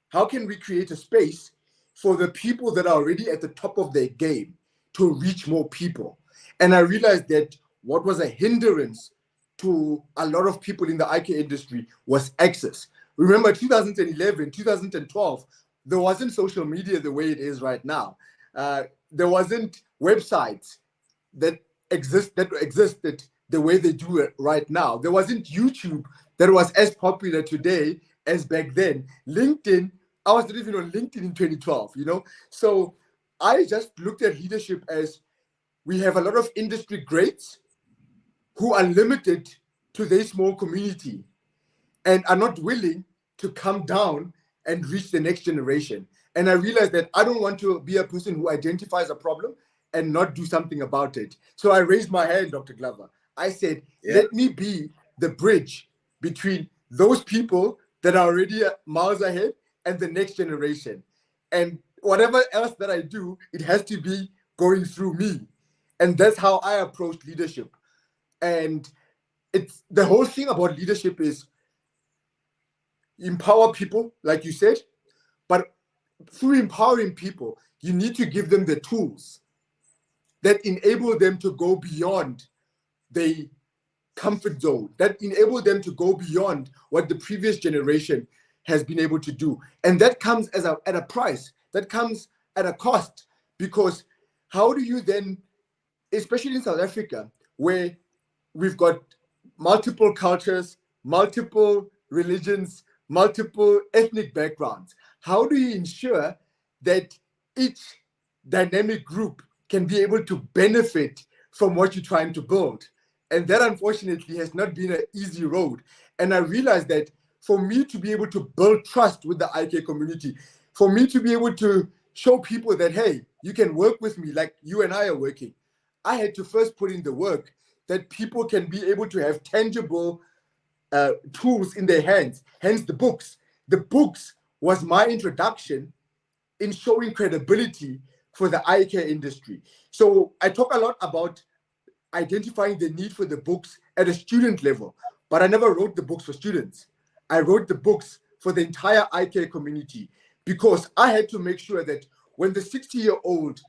How can we create a space for the people that are already at the top of their game to reach more people? And I realized that what was a hindrance to a lot of people in the eye care industry was access. Remember 2011, 2012, there wasn't social media the way it is right now. There wasn't websites that existed the way they do it right now. There wasn't YouTube that was as popular today as back then. LinkedIn, I was not even on LinkedIn in 2012, you know? So I just looked at leadership as we have a lot of industry greats who are limited to their small community and are not willing to come down and reach the next generation. And I realized that I don't want to be a person who identifies a problem and not do something about it. So I raised my hand, Dr. Glover. I said, let me be the bridge between those people that are already miles ahead and the next generation. And whatever else that I do, it has to be going through me. And that's how I approach leadership. And it's the whole thing about leadership is empower people, like you said, but through empowering people, you need to give them the tools that enable them to go beyond their comfort zone, that enable them to go beyond what the previous generation has been able to do. And that comes at a price, that comes at a cost, because how do you then, especially in South Africa, where we've got multiple cultures, multiple religions, multiple ethnic backgrounds, how do you ensure that each dynamic group can be able to benefit from what you're trying to build? And that, unfortunately, has not been an easy road. And I realized that for me to be able to build trust with the eye care community, for me to be able to show people that, hey, you can work with me like you and I are working, I had to first put in the work that people can be able to have tangible tools in their hands, hence the books. The books was my introduction in showing credibility for the eye care industry. So I talk a lot about identifying the need for the books at a student level, but I never wrote the books for students. I wrote the books for the entire eye care community because I had to make sure that when the 60-year-old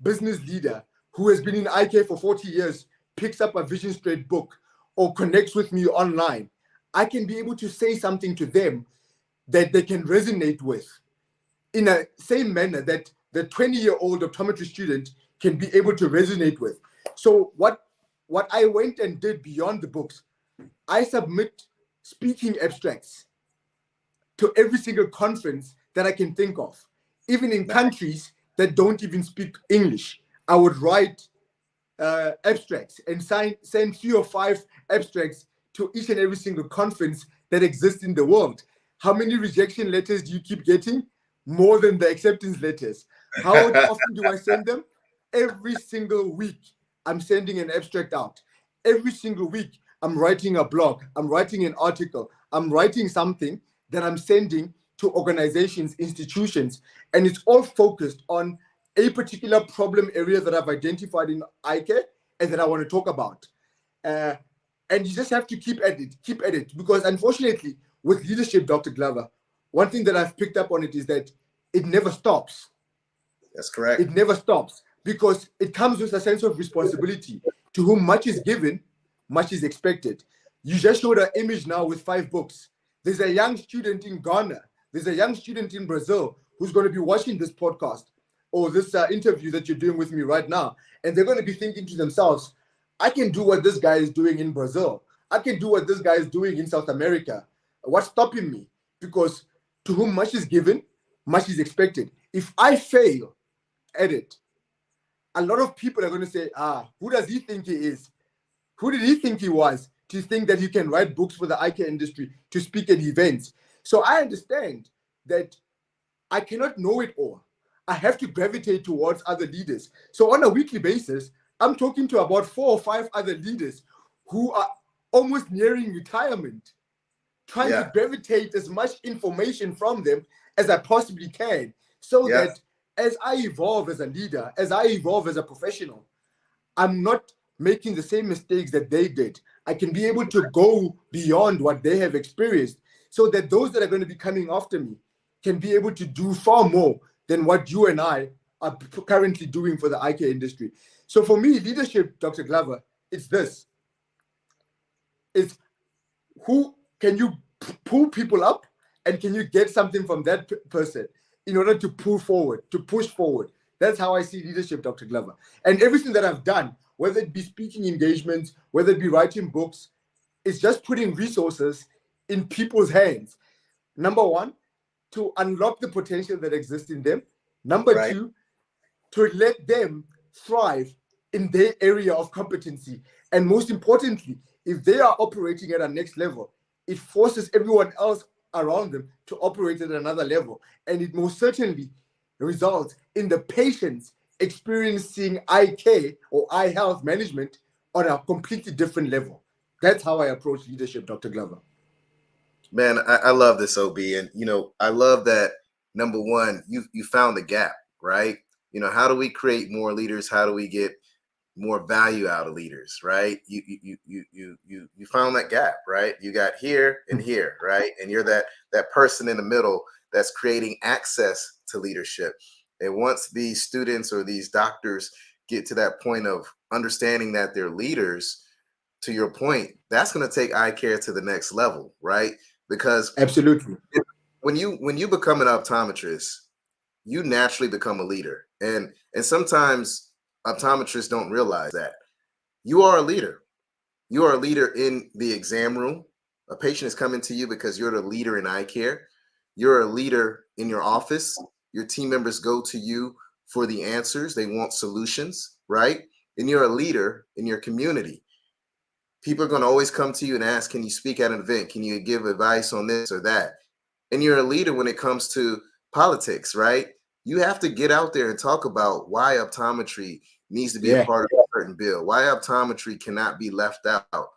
business leader who has been in eye care for 40 years picks up a Vision Straight book or connects with me online, I can be able to say something to them that they can resonate with in a same manner that the 20-year-old optometry student can be able to resonate with. So what I went and did beyond the books, I submit speaking abstracts to every single conference that I can think of, even in countries that don't even speak English. I would write abstracts and send 3 or 5 abstracts to each and every single conference that exists in the world. How many rejection letters do you keep getting? More than the acceptance letters. How often do I send them? Every single week, I'm sending an abstract out. Every single week, I'm writing a blog. I'm writing an article. I'm writing something that I'm sending to organizations, institutions, and it's all focused on a particular problem area that I've identified in eye care and that I want to talk about. And you just have to keep at it, because unfortunately, with leadership, Dr. Glover, one thing that I've picked up on it is that it never stops. That's correct. It never stops, because it comes with a sense of responsibility. To whom much is given, much is expected. You just showed an image now with 5 books. There's a young student in Ghana, there's a young student in Brazil who's going to be watching this podcast or this interview that you're doing with me right now. And they're going to be thinking to themselves, I can do what this guy is doing in Brazil. I can do what this guy is doing in South America. What's stopping me? Because to whom much is given, much is expected. If I fail at it, a lot of people are going to say, who does he think he is? Who did he think he was to think that he can write books for the eye care industry, to speak at events? So I understand that I cannot know it all. I have to gravitate towards other leaders. So on a weekly basis, I'm talking to about 4 or 5 other leaders who are almost nearing retirement, trying to gravitate as much information from them as I possibly can, so that as I evolve as a leader, as I evolve as a professional, I'm not making the same mistakes that they did. I can be able to go beyond what they have experienced, so that those that are going to be coming after me can be able to do far more than what you and I are currently doing for the eye care industry. So for me, leadership, Dr. Glover, it's this. It's who can you pull people up, and can you get something from that person in order to pull forward, to push forward. That's how I see leadership, Dr. Glover. And everything that I've done, whether it be speaking engagements, whether it be writing books, it's just putting resources in people's hands. Number one, to unlock the potential that exists in them. Number two, to let them thrive in their area of competency. And most importantly, if they are operating at a next level, it forces everyone else around them to operate at another level. And it most certainly results in the patients experiencing eye care or eye health management on a completely different level. That's how I approach leadership, Dr. Glover. Man, I love this, OB. And, I love that, number one, you found the gap, right? How do we create more leaders? How do we get more value out of leaders, right? You found that gap, right? You got here and here, right? And you're that person in the middle that's creating access to leadership. And once these students or these doctors get to that point of understanding that they're leaders, to your point, that's going to take eye care to the next level, right? Because absolutely, when you become an optometrist, you naturally become a leader. And sometimes optometrists don't realize that you are a leader. You are a leader in the exam room. A patient is coming to you because you're the leader in eye care. You're a leader in your office. Your team members go to you for the answers. They want solutions, right? And you're a leader in your community. People are going to always come to you and ask, can you speak at an event? Can you give advice on this or that? And you're a leader when it comes to politics, right? You have to get out there and talk about why optometry needs to be a part of a certain bill, why optometry cannot be left out.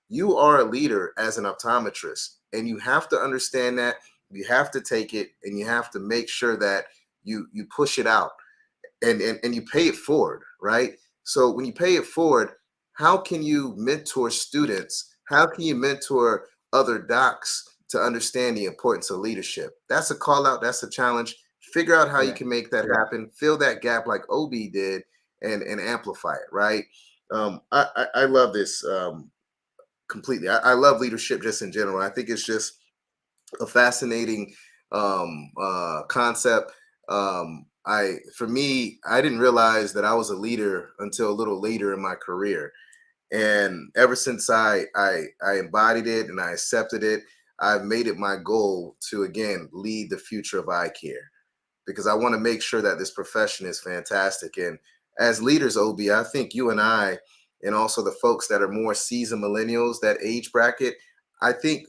You are a leader as an optometrist, and you have to understand that. You have to take it, and you have to make sure that you push it out and you pay it forward, right? So when you pay it forward, how can you mentor students? How can you mentor other docs to understand the importance of leadership? That's a call out. That's a challenge. Figure out how you can make that happen. Fill that gap like OB did, and amplify it, right? I love this completely. I love leadership just in general. I think it's just a fascinating concept. For me, I didn't realize that I was a leader until a little later in my career. And ever since I embodied it and I accepted it, I've made it my goal to, again, lead the future of eye care, because I want to make sure that this profession is fantastic. And as leaders, OB, I think you and I, and also the folks that are more seasoned millennials, that age bracket, I think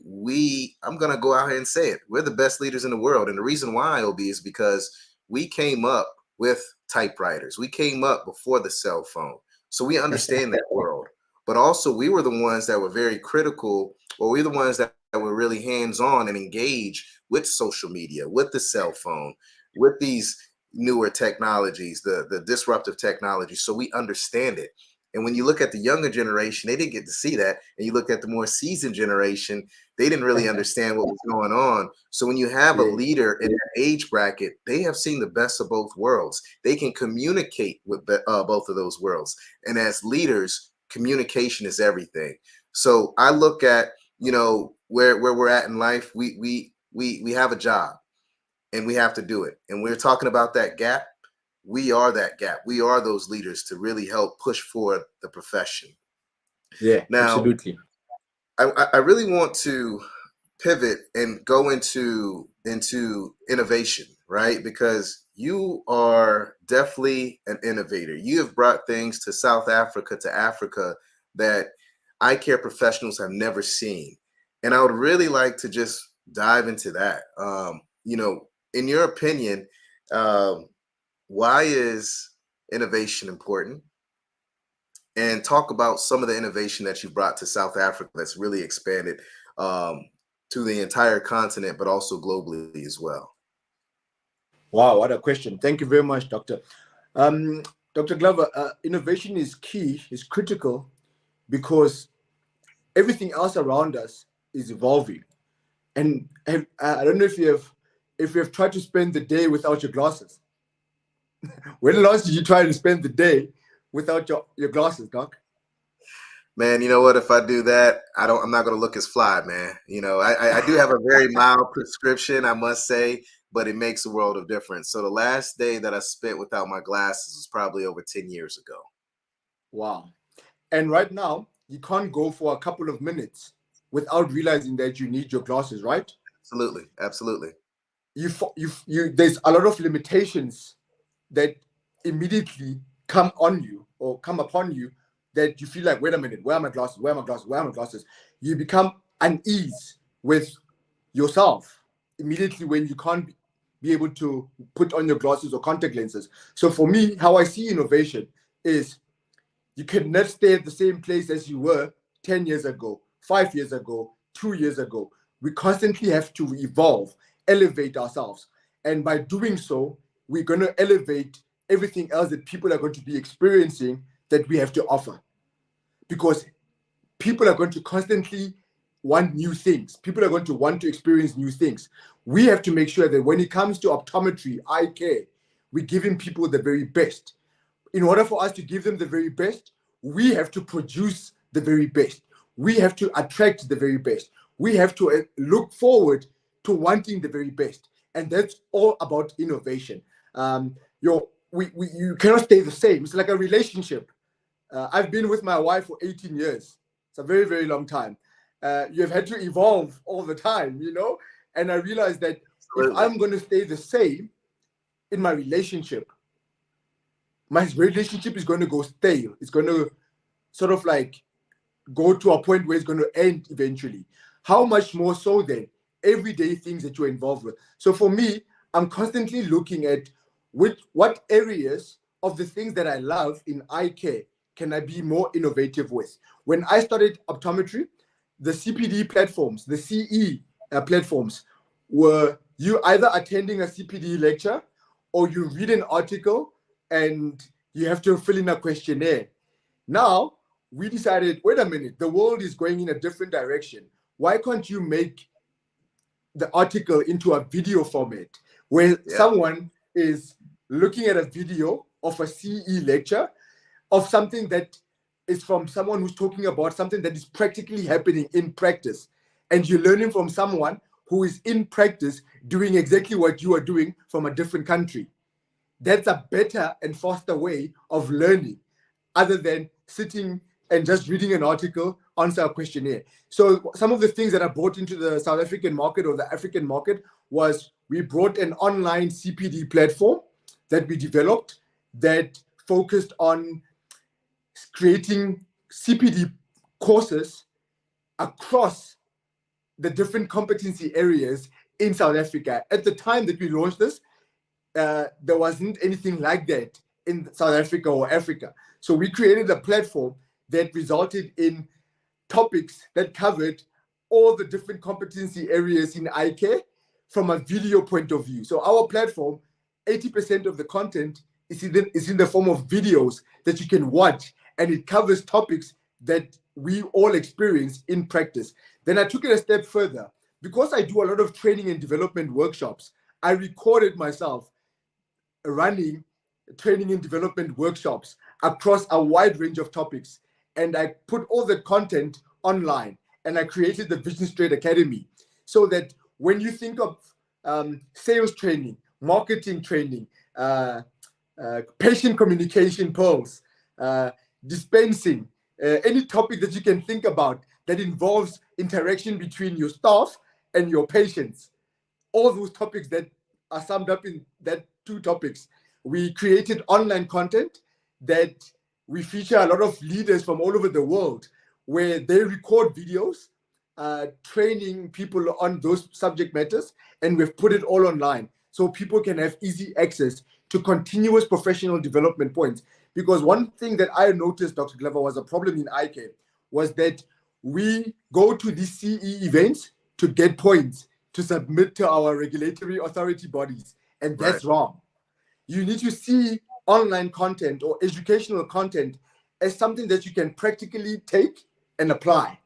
I'm going to go out here and say it, we're the best leaders in the world. And the reason why, OB, is because we came up with typewriters. We came up before the cell phone. So we understand that world. But also we were the ones that were very critical, or we were the ones that were really hands-on and engaged with social media, with the cell phone, with these newer technologies, the disruptive technologies. So we understand it. And when you look at the younger generation, they didn't get to see that. And you look at the more seasoned generation, they didn't really understand what was going on. So when you have a leader in that age bracket, they have seen the best of both worlds. They can communicate with both of those worlds. And as leaders, communication is everything. So I look at, you know, where we're at in life. We have a job and we have to do it. And we're talking about that gap. We are that gap. We are those leaders to really help push forward the profession. Yeah, now, absolutely. I really want to pivot and go into innovation, right? Because you are definitely an innovator. You have brought things to South Africa, to Africa, that eye care professionals have never seen. And I would really like to just dive into that. You know, in your opinion, why is innovation important? And talk about some of the innovation that you brought to South Africa that's really expanded to the entire continent, but also globally as well. Wow, what a question. Thank you very much, Doctor. Dr. Glover, innovation is key, is critical, because everything else around us is evolving. And I don't know if you have tried to spend the day without your glasses. When last did you try to spend the day without your glasses, Doc? Man, you know what? If I do that, I'm not going to look as fly, man. You know, I do have a very mild prescription, I must say, but it makes a world of difference. So the last day that I spent without my glasses was probably over 10 years ago. Wow. And right now, you can't go for a couple of minutes without realizing that you need your glasses, right? Absolutely. Absolutely. There's a lot of limitations that immediately come on you or come upon you, that you feel like, wait a minute, where are my glasses? Where are my glasses? Where are my glasses? You become unease with yourself immediately when you can't be able to put on your glasses or contact lenses. So for me, how I see innovation is, you can never stay at the same place as you were 10 years ago, 5 years ago, 2 years ago. We constantly have to evolve, elevate ourselves. And by doing so, we're going to elevate everything else that people are going to be experiencing that we have to offer. Because people are going to constantly want new things. People are going to want to experience new things. We have to make sure that when it comes to optometry, eye care, we're giving people the very best. In order for us to give them the very best, we have to produce the very best. We have to attract the very best. We have to look forward to wanting the very best. And that's all about innovation. You cannot stay the same. It's like a relationship. I've been with my wife for 18 years. It's a very, very long time. You've had to evolve all the time, you know? And I realized that if I'm going to stay the same in my relationship is going to go stale. It's going to sort of like go to a point where it's going to end eventually. How much more so then everyday things that you're involved with? So for me, I'm constantly looking at what areas of the things that I love in eye care can I be more innovative with. When I started optometry, the CPD platforms, the CE platforms, were you either attending a CPD lecture or you read an article and you have to fill in a questionnaire. Now, we decided, wait a minute, the world is going in a different direction. Why can't you make the article into a video format where someone is looking at a video of a CE lecture of something that is from someone who's talking about something that is practically happening in practice, and you're learning from someone who is in practice doing exactly what you are doing from a different country? That's a better and faster way of learning, other than sitting and just reading an article, answer a questionnaire. So some of the things that I brought into the South African market or the African market was, we brought an online CPD platform that we developed that focused on creating CPD courses across the different competency areas in South Africa. At the time that we launched this, there wasn't anything like that in South Africa or Africa. So we created a platform that resulted in topics that covered all the different competency areas in eye care from a video point of view. So our platform, 80% of the content is in the form of videos that you can watch and it covers topics that we all experience in practice. Then I took it a step further. Because I do a lot of training and development workshops, I recorded myself running training and development workshops across a wide range of topics. And I put all the content online, and I created the Vision Straight Academy, so that when you think of sales training, marketing training, patient communication pearls, dispensing, any topic that you can think about that involves interaction between your staff and your patients, all those topics that are summed up in that 2 topics. We created online content that we feature a lot of leaders from all over the world, where they record videos training people on those subject matters, and we've put it all online so people can have easy access to continuous professional development points. Because one thing that I noticed, Dr. Glover, was a problem in eye care was that we go to these CE events to get points to submit to our regulatory authority bodies, and that's wrong. You need to see online content or educational content as something that you can practically take and apply.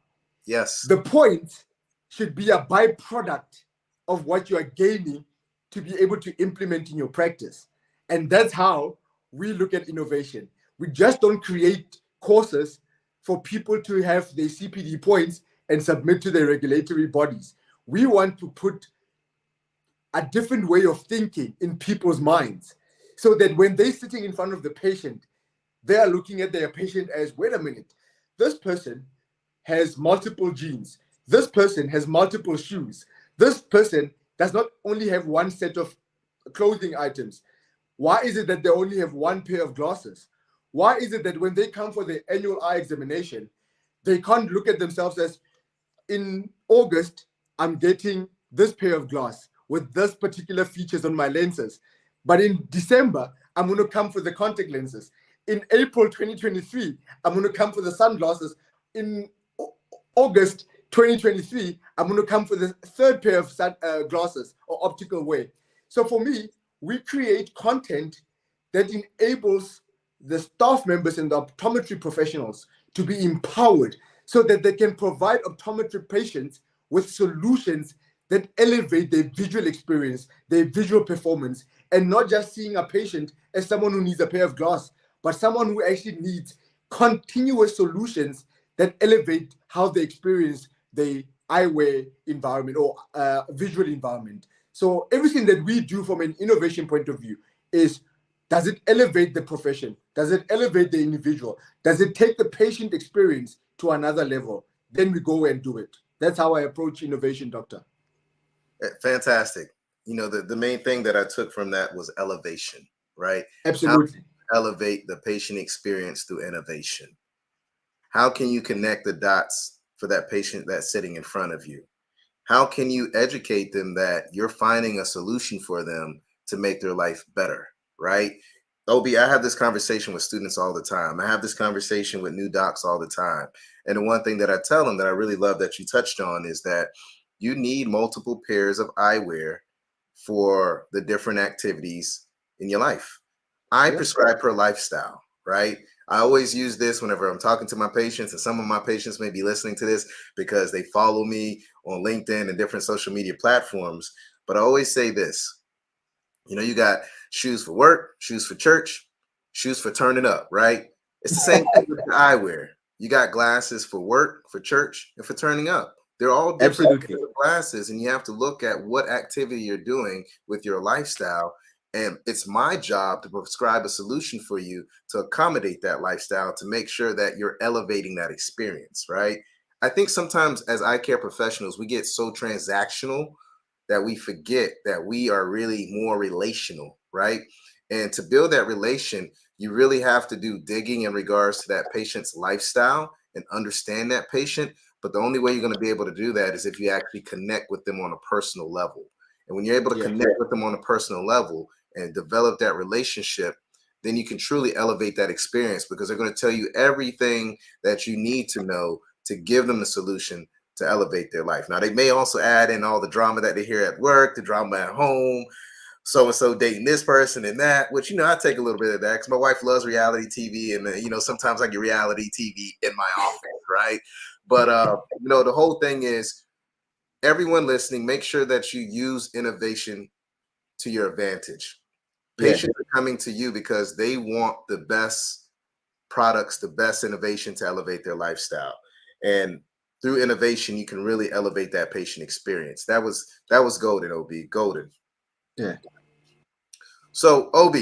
Yes. The point should be a byproduct of what you are gaining to be able to implement in your practice. And that's how we look at innovation. We just don't create courses for people to have their CPD points and submit to their regulatory bodies. We want to put a different way of thinking in people's minds, so that when they're sitting in front of the patient, they are looking at their patient as, wait a minute, this person has multiple genes. This person has multiple shoes. This person does not only have one set of clothing items. Why is it that they only have one pair of glasses? Why is it that when they come for the annual eye examination, they can't look at themselves as, in August, I'm getting this pair of glass with this particular features on my lenses. But in December, I'm going to come for the contact lenses. In April 2023, I'm going to come for the sunglasses. In August 2023, I'm going to come for the 3rd pair of glasses or optical wear. So for me, we create content that enables the staff members and the optometry professionals to be empowered, so that they can provide optometry patients with solutions that elevate their visual experience, their visual performance, and not just seeing a patient as someone who needs a pair of glasses, but someone who actually needs continuous solutions that elevate how they experience the eyewear environment or visual environment. So everything that we do from an innovation point of view is, does it elevate the profession? Does it elevate the individual? Does it take the patient experience to another level? Then we go and do it. That's how I approach innovation, Doctor. Fantastic. You know, the main thing that I took from that was elevation, right? Absolutely. How elevate the patient experience through innovation. How can you connect the dots for that patient that's sitting in front of you? How can you educate them that you're finding a solution for them to make their life better, right? OB, I have this conversation with students all the time. I have this conversation with new docs all the time. And the one thing that I tell them that I really love that you touched on is that you need multiple pairs of eyewear for the different activities in your life. I prescribe per lifestyle, right? I always use this whenever I'm talking to my patients, and some of my patients may be listening to this because they follow me on LinkedIn and different social media platforms. But I always say this, you know, you got shoes for work, shoes for church, shoes for turning up, right? It's the same thing with the eyewear. You got glasses for work, for church, and for turning up. They're all different glasses, and you have to look at what activity you're doing with your lifestyle. And it's my job to prescribe a solution for you to accommodate that lifestyle, to make sure that you're elevating that experience, right? I think sometimes as eye care professionals, we get so transactional that we forget that we are really more relational, right? And to build that relation, you really have to do digging in regards to that patient's lifestyle and understand that patient. But the only way you're going to be able to do that is if you actually connect with them on a personal level. And when you're able to connect with them on a personal level and develop that relationship, then you can truly elevate that experience, because they're going to tell you everything that you need to know to give them the solution to elevate their life. Now, they may also add in all the drama that they hear at work, the drama at home, so and so dating this person and that, which, I take a little bit of that because my wife loves reality TV, and sometimes I get reality TV in my office, right? But the whole thing is, everyone listening, make sure that you use innovation to your advantage. Yeah. Patients are coming to you because they want the best products, the best innovation to elevate their lifestyle. And through innovation, you can really elevate that patient experience. That was golden, OB, golden. Yeah. So, OB,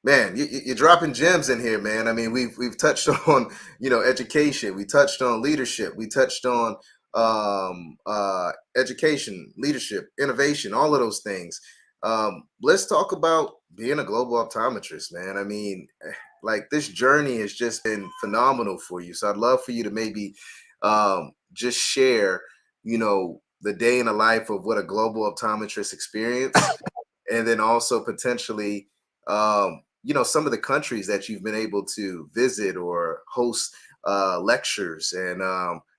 man, you're dropping gems in here, man. I mean, we've touched on education, we touched on leadership, we touched on education, leadership, innovation, all of those things. Let's talk about being a global optometrist, man. I mean, like, this journey has just been phenomenal for you. So I'd love for you to maybe just share, the day in the life of what a global optometrist experience, and then also potentially some of the countries that you've been able to visit or host lectures, and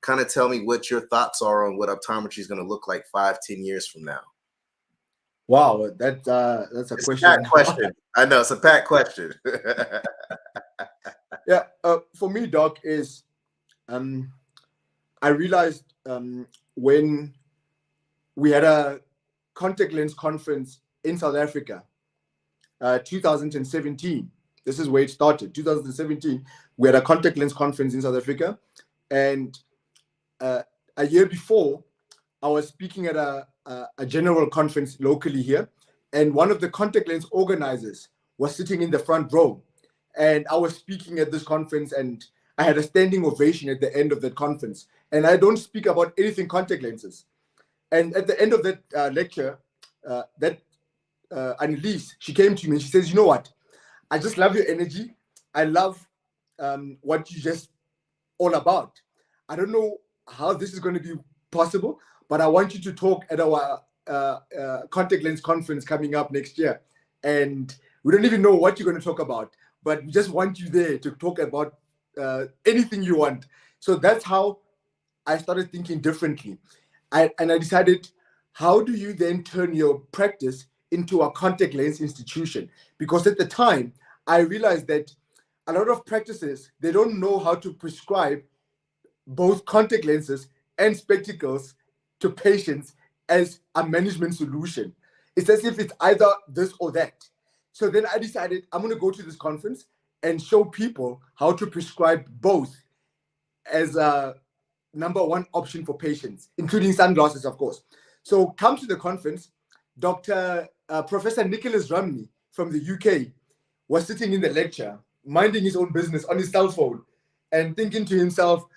kind of tell me what your thoughts are on what optometry is going to look like 5-10 years from now. Wow, that's a It's question. a packed question. I know, it's a packed question. Yeah, for me, Doc, is I realized when we had a contact lens conference in South Africa, 2017. This is where it started. 2017, we had a contact lens conference in South Africa, and a year before, I was speaking at a general conference locally here, and one of the contact lens organizers was sitting in the front row, and I was speaking at this conference, and I had a standing ovation at the end of that conference. And I don't speak about anything contact lenses. And at the end of that lecture, Annalise, she came to me and she says, "You know what? I just love your energy. I love what you just all about. I don't know how this is going to be possible, but I want you to talk at our contact lens conference coming up next year. And we don't even know what you're going to talk about, but we just want you there to talk about anything you want." So that's how I started thinking differently. And I decided, how do you then turn your practice into a contact lens institution? Because at the time, I realized that a lot of practices, they don't know how to prescribe both contact lenses and spectacles to patients as a management solution. It's as if it's either this or that. So then I decided, I'm going to go to this conference and show people how to prescribe both as a number one option for patients, including sunglasses, of course. So come to the conference. Professor Nicholas Rumney from the UK was sitting in the lecture, minding his own business on his cell phone and thinking to himself,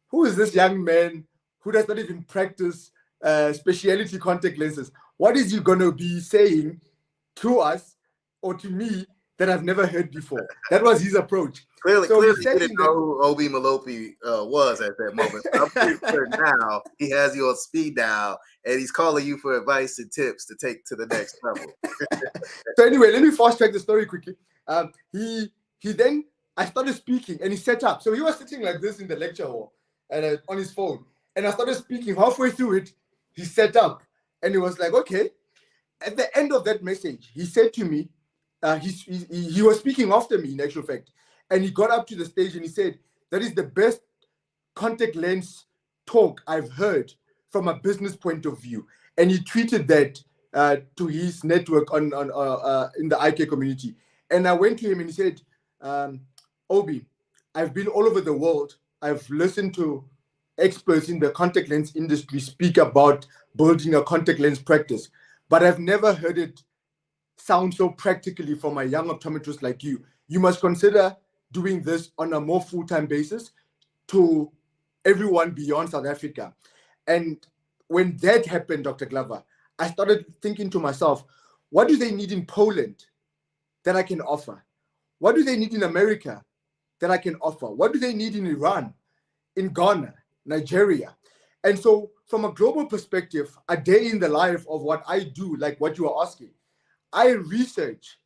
who is this young man who does not even practice specialty contact lenses? What is he going to be saying to us or to me that I've never heard before? That was his approach. Clearly, So he didn't know who OB Malope was at that moment. I'm pretty sure now he has you on speed dial and he's calling you for advice and tips to take to the next level. So anyway, let me fast track the story quickly. He then, I started speaking and he set up. So he was sitting like this in the lecture hall and on his phone. And I started speaking. Halfway through it, he set up and he was like, okay. At the end of that message, he said to me, he was speaking after me in actual fact. And he got up to the stage and he said, that is the best contact lens talk I've heard from a business point of view. And he tweeted that to his network in the eye care community. And I went to him and he said, Obi, I've been all over the world. I've listened to experts in the contact lens industry speak about building a contact lens practice, but I've never heard it sound so practically from a young optometrist like you. You must consider doing this on a more full-time basis to everyone beyond South Africa. And when that happened, Dr. Glover, I started thinking to myself, what do they need in Poland that I can offer? What do they need in America that I can offer? What do they need in Iran, in Ghana, Nigeria? And so from a global perspective, a day in the life of what I do, like what you are asking, I research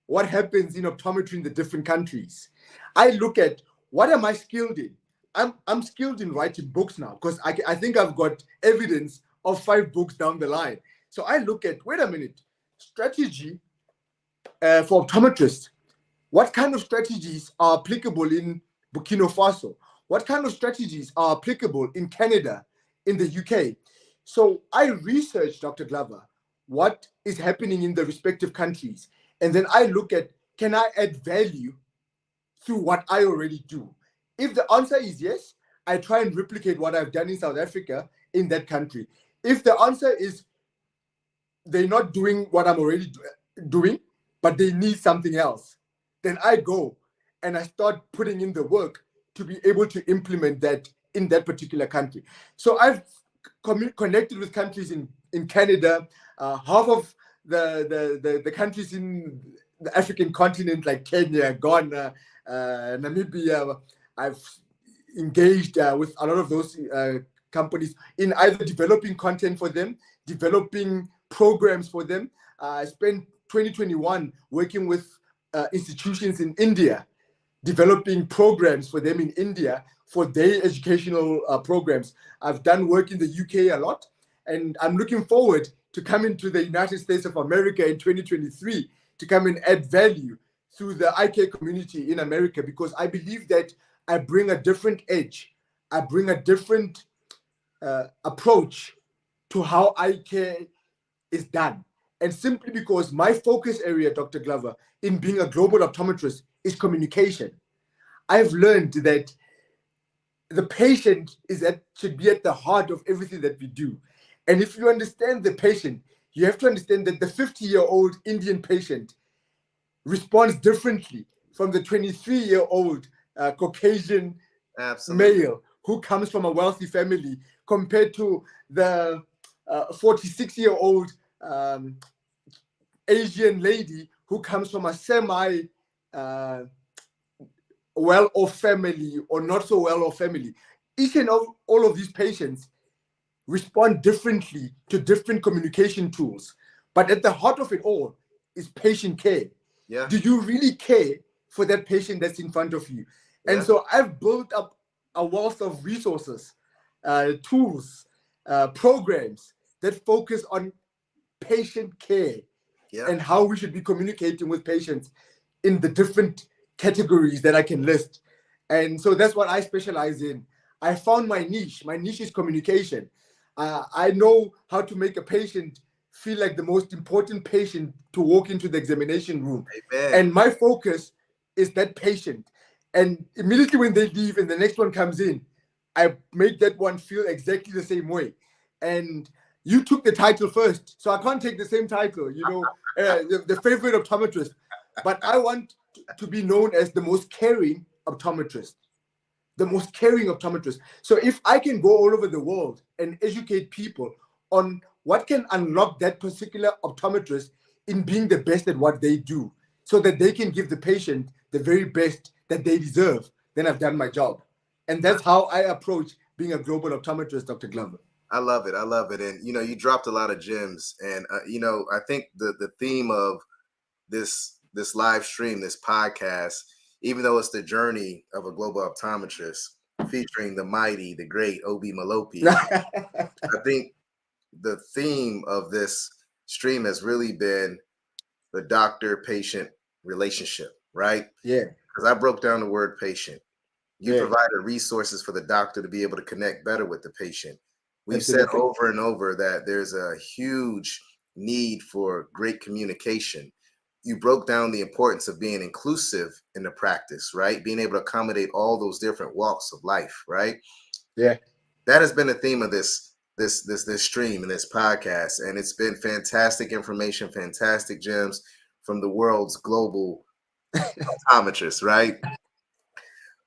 what happens in optometry in the different countries. I look at what am I skilled in? I'm skilled in writing books now because I think I've got evidence of 5 books down the line. So I look at, wait a minute, strategy for optometrists. What kind of strategies are applicable in Burkina Faso? What kind of strategies are applicable in Canada, in the UK? So I researched, Dr. Glover, what is happening in the respective countries. And then I look at, can I add value through what I already do? If the answer is yes, I try and replicate what I've done in South Africa in that country. If the answer is they're not doing what I'm already doing, but they need something else, then I go and I start putting in the work to be able to implement that in that particular country. So I've connected with countries in Canada, half of the countries in the African continent, like Kenya, Ghana, Namibia. I've engaged with a lot of those companies in either developing content for them, developing programs for them. I spent 2021 working with institutions in India, developing programs for them in India for their educational programs. I've done work in the UK a lot, and I'm looking forward to coming to the United States of America in 2023 to come and add value through the eye care community in America, because I believe that I bring a different edge. I bring a different approach to how eye care is done. And simply because my focus area, Dr. Glover, in being a global optometrist is communication. I've learned that the patient should be at the heart of everything that we do. And if you understand the patient, you have to understand that the 50-year-old Indian patient responds differently from the 23-year-old Caucasian male who comes from a wealthy family compared to the 46-year-old Asian lady who comes from a semi well-off family or not so well-off family. Each and all of these patients respond differently to different communication tools. But at the heart of it all is patient care. Yeah. Do you really care for that patient that's in front of you? Yeah. And so I've built up a wealth of resources, tools, programs that focus on patient care and how we should be communicating with patients in the different categories that I can list. And so that's what I specialize in. I found my niche. My niche is communication. I know how to make a patient feel like the most important patient to walk into the examination room. Amen. And my focus is that patient. And immediately when they leave and the next one comes in, I make that one feel exactly the same way. And you took the title first, so I can't take the same title, the favorite optometrist. But I want to be known as the most caring optometrist. The most caring optometrist. So if I can go all over the world and educate people on what can unlock that particular optometrist in being the best at what they do, so that they can give the patient the very best that they deserve, then I've done my job. And that's how I approach being a global optometrist, Dr. Glover. I love it. I love it. And, you dropped a lot of gems. And, I think the theme of this live stream, this podcast, even though it's the journey of a global optometrist featuring the mighty, the great OB Malope, I think the theme of this stream has really been the doctor-patient relationship, right? Yeah. Because I broke down the word patient. You provided resources for the doctor to be able to connect better with the patient. We've said over and over that there's a huge need for great communication. You broke down the importance of being inclusive in the practice, right? Being able to accommodate all those different walks of life, right? Yeah. That has been the theme of this stream and this podcast. And it's been fantastic information, fantastic gems from the world's global optometrists, right?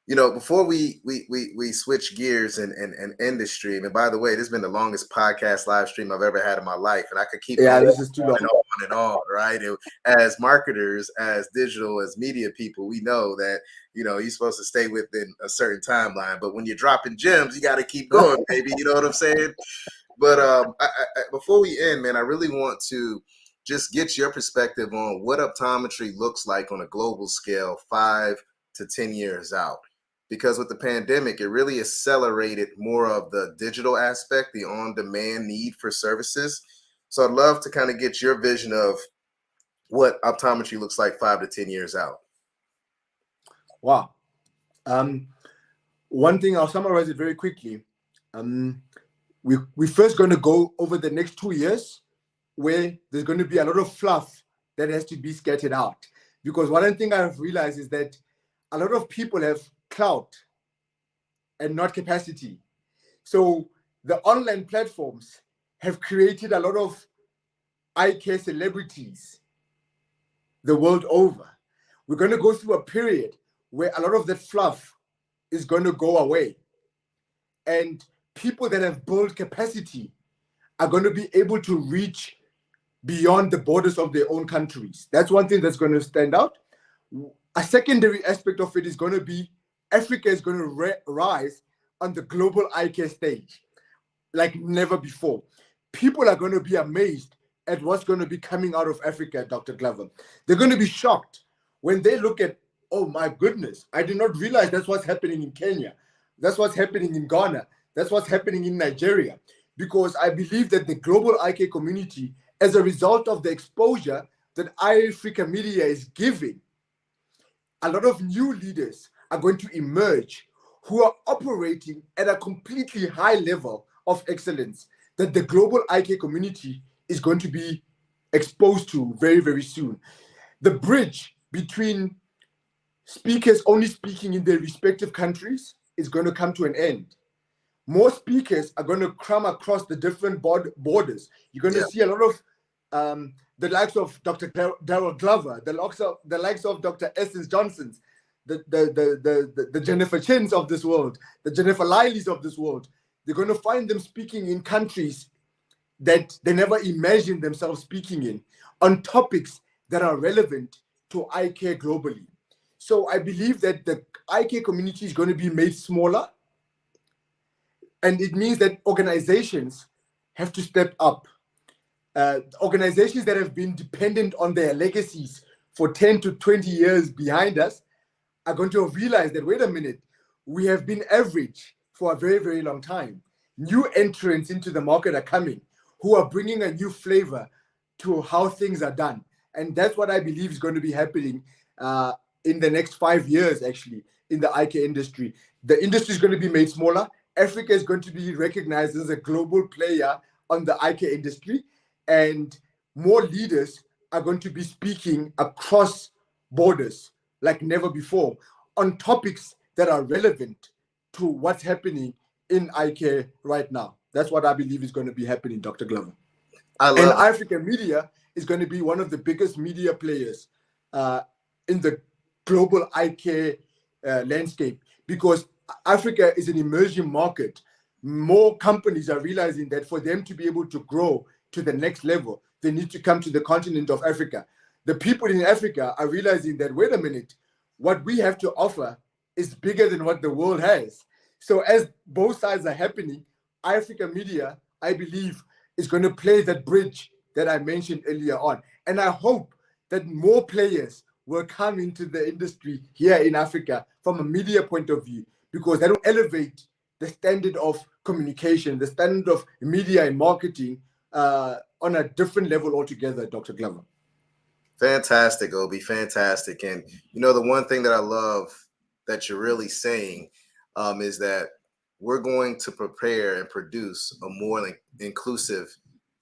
Before we switch gears and end the stream, and by the way, this has been the longest podcast live stream I've ever had in my life, and I could keep going this is too long. and on, right? As marketers, as digital, as media people, we know that you're supposed to stay within a certain timeline, but when you're dropping gems, you got to keep going, baby. You know what I'm saying? But before we end, man, I really want to just get your perspective on what optometry looks like on a global scale 5 to 10 years out. Because with the pandemic, it really accelerated more of the digital aspect, the on-demand need for services. So I'd love to kind of get your vision of what optometry looks like 5 to 10 years out? Wow. One thing, I'll summarize it very quickly. We're first going to go over the next 2 years where there's going to be a lot of fluff that has to be scattered out. Because one thing I've realized is that a lot of people have clout and not capacity. So the online platforms have created a lot of eye care celebrities the world over. We're going to go through a period where a lot of that fluff is going to go away. And people that have built capacity are going to be able to reach beyond the borders of their own countries. That's one thing that's going to stand out. A secondary aspect of it is going to be Africa is going to rise on the global eye care stage like never before. People are going to be amazed at what's going to be coming out of Africa, Dr. Glover. They're going to be shocked when they look at, oh my goodness, I did not realize that's what's happening in Kenya. That's what's happening in Ghana. That's what's happening in Nigeria. Because I believe that the global eye care community, as a result of the exposure that Africa media is giving, a lot of new leaders are going to emerge who are operating at a completely high level of excellence that the global eye care community is going to be exposed to very, very soon. The bridge between speakers only speaking in their respective countries is going to come to an end. More speakers are going to come across the different borders. You're going to see a lot of the likes of Dr. Daryl Glover, the likes of Dr. Essence Johnsons, the Jennifer Chins of this world, the Jennifer Lileys of this world. They're going to find them speaking in countries that they never imagined themselves speaking in, on topics that are relevant to eye care globally. So I believe that the eye care community is going to be made smaller. And it means that organizations have to step up. Organizations that have been dependent on their legacies for 10 to 20 years behind us are going to realize that, wait a minute, we have been average for a very, very long time. New entrants into the market are coming who are bringing a new flavor to how things are done. And that's what I believe is going to be happening in the next 5 years, actually, in the eye care industry. The industry is going to be made smaller. Africa is going to be recognized as a global player on the eye care industry, and more leaders are going to be speaking across borders like never before on topics that are relevant to what's happening in eye care right now. That's what I believe is going to be happening, Dr. Glover. And African media is going to be one of the biggest media players in the global eye care landscape, because Africa is an emerging market. More companies are realizing that for them to be able to grow to the next level, they need to come to the continent of Africa. The people in Africa are realizing that, wait a minute, what we have to offer is bigger than what the world has. So as both sides are happening, African media, I believe, is going to play that bridge that I mentioned earlier on. And I hope that more players will come into the industry here in Africa from a media point of view, because that will elevate the standard of communication, the standard of media and marketing on a different level altogether, Dr. Glover. Fantastic, Obi, fantastic. And, you know, the one thing that I love that you're really saying is that we're going to prepare and produce a more inclusive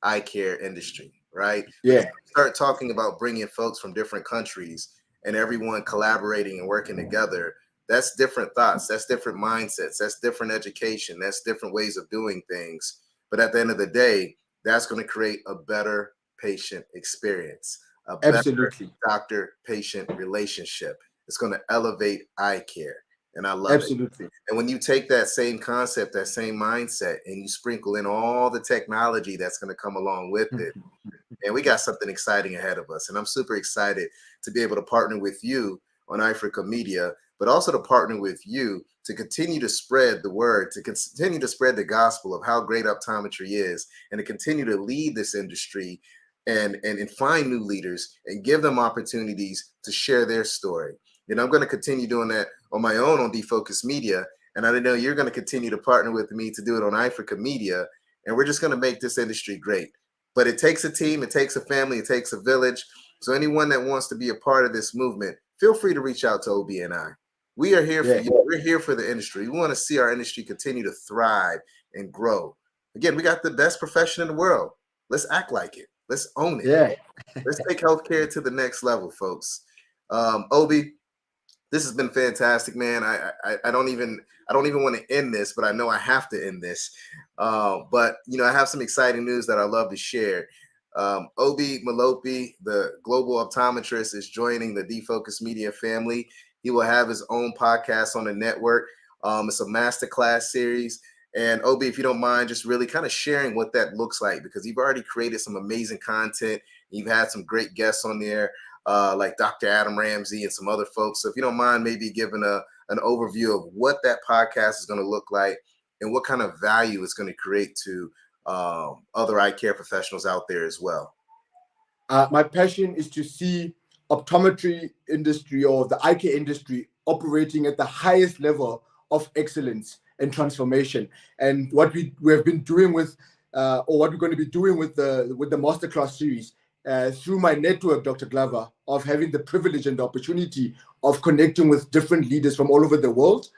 eye care industry, right? Yeah. Start talking about bringing folks from different countries and everyone collaborating and working together. That's different thoughts. That's different mindsets. That's different education. That's different ways of doing things. But at the end of the day, that's going to create a better patient experience, a better doctor-patient relationship. It's going to elevate eye care. And I love it. And when you take that same concept, that same mindset, and you sprinkle in all the technology that's going to come along with it, and we got something exciting ahead of us. And I'm super excited to be able to partner with you on Africa Media, but also to partner with you to continue to spread the word, to continue to spread the gospel of how great optometry is, and to continue to lead this industry and find new leaders and give them opportunities to share their story. And I'm going to continue doing that on my own on Defocus Media. And I know you're going to continue to partner with me to do it on Africa Media. And we're just going to make this industry great. But it takes a team, it takes a family, it takes a village. So anyone that wants to be a part of this movement, feel free to reach out to OB and I. We are here for you. We're here for the industry. We want to see our industry continue to thrive and grow. Again, we got the best profession in the world. Let's act like it. Let's own it. Yeah. Let's take healthcare to the next level, folks. Obi, this has been fantastic, man. I don't even want to end this, but I know I have to end this. But I have some exciting news that I love to share. OB Malope, the Global Optometrist, is joining the Defocus Media family. He will have his own podcast on the network. It's a masterclass series. And OB, if you don't mind, just really kind of sharing what that looks like, because you've already created some amazing content. You've had some great guests on there, like Dr. Adam Ramsey and some other folks. So if you don't mind, maybe giving an overview of what that podcast is going to look like and what kind of value it's going to create to other eye care professionals out there as well. My passion is to see optometry industry, or the eye care industry, operating at the highest level of excellence and transformation. And what we have been doing with, or what we're going to be doing with the masterclass series, through my network, Dr. Glover, of having the privilege and the opportunity of connecting with different leaders from all over the world.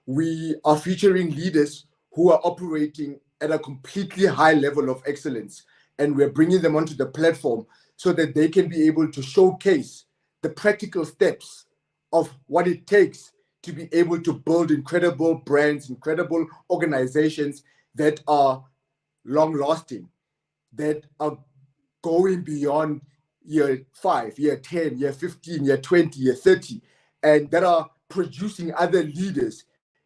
We are featuring leaders who are operating at a completely high level of excellence, and we're bringing them onto the platform so that they can be able to showcase the practical steps of what it takes to be able to build incredible brands, incredible organizations that are long-lasting, that are going beyond year 5, year 10, year 15, year 20, year 30, and that are producing other leaders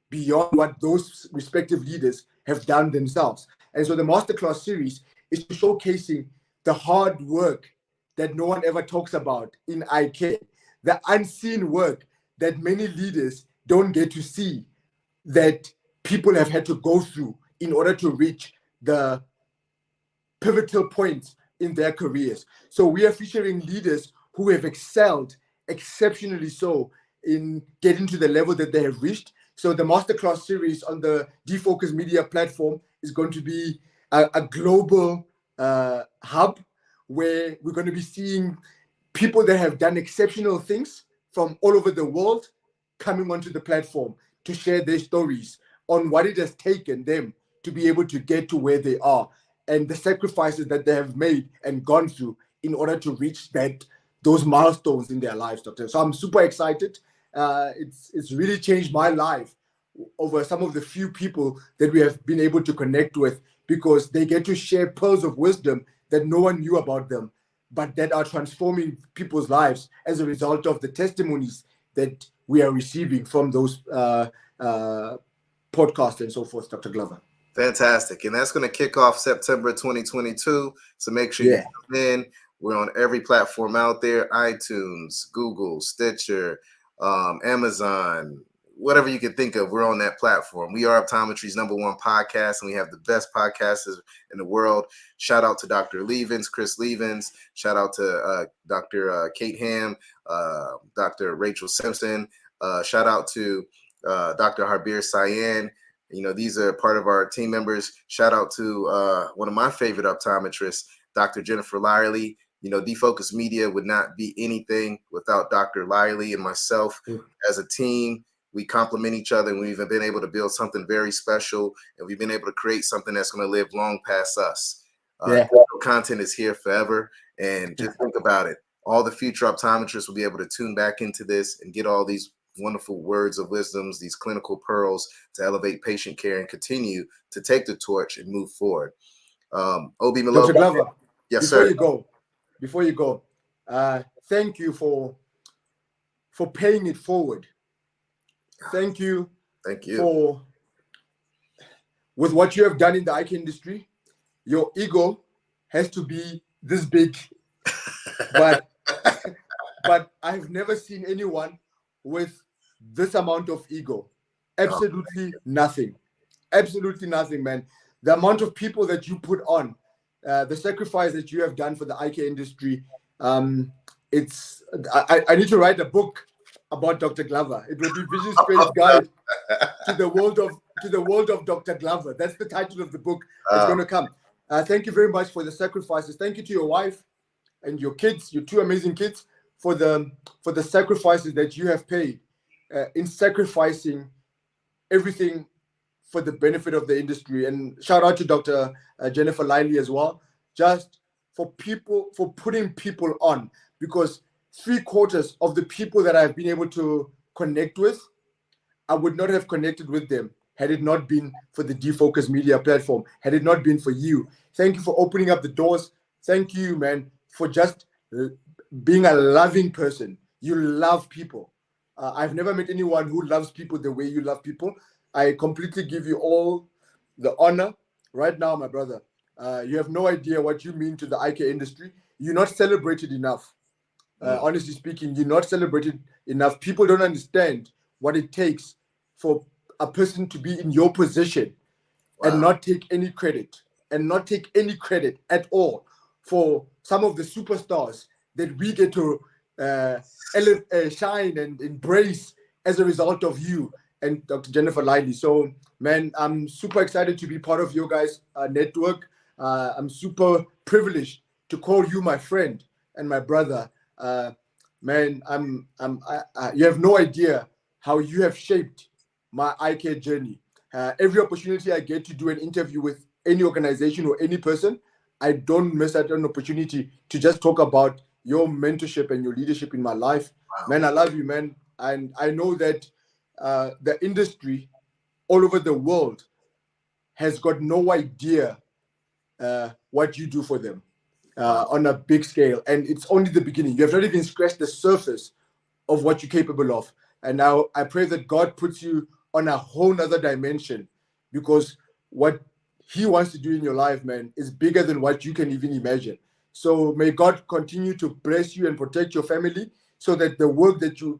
beyond what those respective leaders have done themselves. And so the masterclass series is showcasing the hard work that no one ever talks about in eye care, the unseen work that many leaders don't get to see, that people have had to go through in order to reach the pivotal points in their careers. So we are featuring leaders who have excelled exceptionally so in getting to the level that they have reached. So the masterclass series on the Defocus Media platform is going to be a global hub, where we're going to be seeing people that have done exceptional things from all over the world coming onto the platform to share their stories on what it has taken them to be able to get to where they are, and the sacrifices that they have made and gone through in order to reach those milestones in their lives, Doctor. So I'm super excited. It's really changed my life over some of the few people that we have been able to connect with, because they get to share pearls of wisdom that no one knew about them, but that are transforming people's lives as a result of the testimonies that we are receiving from those podcasts and so forth, Dr. Glover. Fantastic. And that's going to kick off September 2022. So make sure you come in. We're on every platform out there: iTunes, Google, Stitcher, Amazon, whatever you can think of. We're on that platform. We are Optometry's #1 podcast, and we have the best podcasters in the world. Shout out to Dr. Levens, Chris Levens. Shout out to Dr. Kate Ham, Dr. Rachel Simpson. Shout out to Dr. Harbir Sayan. These are part of our team members. Shout out to one of my favorite optometrists, Dr. Jennifer Lyerly. Defocus Media would not be anything without Dr. Lyerly and myself. As a team, we complement each other, and we've been able to build something very special, and we've been able to create something that's going to live long past us. Content is here forever, and just think about it. All the future optometrists will be able to tune back into this and get all these wonderful words of wisdoms, these clinical pearls to elevate patient care and continue to take the torch and move forward. OB Malope. Dr. Glover, yes, sir. Before you go, thank you for paying it forward. Thank you for with what you have done in the eye care industry. Your ego has to be this big, but I've never seen anyone with this amount of ego. Absolutely nothing, man. The amount of people that you put on, the sacrifice that you have done for the eye care industry, I need to write a book about Dr. Glover. It will be Vision Space Guide to the world of Dr. Glover. That's the title of the book. It's going to come. Thank you very much for the sacrifices. Thank you to your wife and your kids, your two amazing kids, for the sacrifices that you have paid in sacrificing everything for the benefit of the industry. And shout out to Dr. Jennifer Lively as well, just for putting people on, because 3/4 of the people that I've been able to connect with, I would not have connected with them had it not been for the Defocus Media platform, had it not been for you. Thank you for opening up the doors. Thank you, man, for just being a loving person. You love people. I've never met anyone who loves people the way you love people. I completely give you all the honor right now, my brother. You have no idea what you mean to the eye care industry. You're not celebrated enough. Honestly speaking, you're not celebrated enough. People don't understand what it takes for a person to be in your position and not take any credit at all for some of the superstars that we get to shine and embrace as a result of you and Dr. Jennifer Lively. So, man, I'm super excited to be part of your guys' network. I'm super privileged to call you my friend and my brother. Man, you have no idea how you have shaped my eye care journey. Every opportunity I get to do an interview with any organization or any person, I don't miss out an opportunity to just talk about your mentorship and your leadership in my life. Wow. Man, I love you, man. And I know that the industry all over the world has got no idea what you do for them on a big scale. And it's only the beginning. You have not even scratched the surface of what you're capable of. And now I pray that God puts you on a whole nother dimension, because what he wants to do in your life, man, is bigger than what you can even imagine. So may God continue to bless you and protect your family, so that the work that you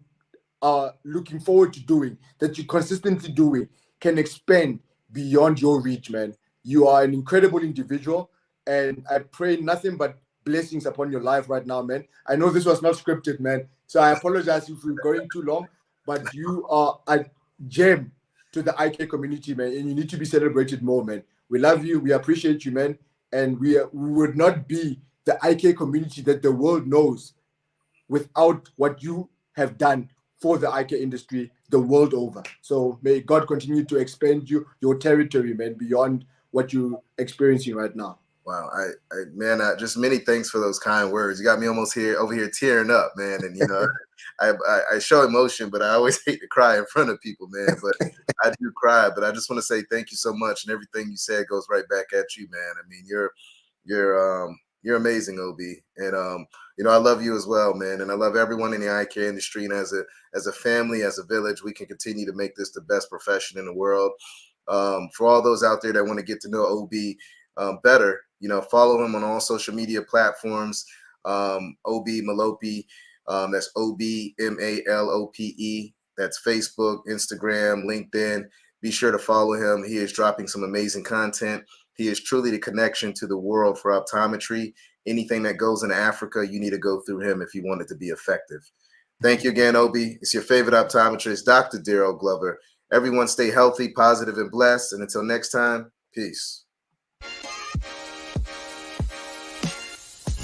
are looking forward to doing, that you're consistently doing, can expand beyond your reach, man. You are an incredible individual, and I pray nothing but blessings upon your life right now, man. I know this was not scripted, man, so I apologize if we're going too long, but you are a gem to the eye care community, man, and you need to be celebrated more, man. We love you, we appreciate you, man, and we would not be the eye care community that the world knows without what you have done for the eye care industry the world over. So may God continue to expand your territory, man, beyond what you're experiencing right now. Wow, man, just many thanks for those kind words. You got me almost over here tearing up, man. And you know, I show emotion, but I always hate to cry in front of people, man. But I do cry. But I just want to say thank you so much, and everything you said goes right back at you, man. I mean, you're amazing, OB, and you know, I love you as well, man, and I love everyone in the eye care industry. And as a family, as a village, we can continue to make this the best profession in the world. For all those out there that want to get to know OB better, you know, follow him on all social media platforms. OB Malope, that's OB Malope. That's Facebook, Instagram, LinkedIn. Be sure to follow him. He is dropping some amazing content. He is truly the connection to the world for optometry. Anything that goes into Africa, you need to go through him if you want it to be effective. Thank you again, OB. It's your favorite optometrist, Dr. Daryl Glover. Everyone stay healthy, positive, and blessed. And until next time, peace.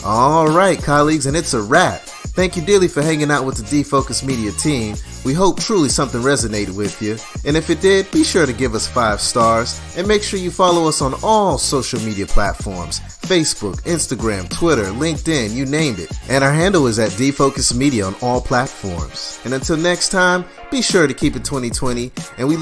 All right, colleagues, and it's a wrap. Thank you dearly for hanging out with the Defocus Media team. We hope truly something resonated with you. And if it did, be sure to give us 5 stars and make sure you follow us on all social media platforms: Facebook, Instagram, Twitter, LinkedIn, you named it. And our handle is at Defocus Media on all platforms. And until next time, be sure to keep it 2020, and we look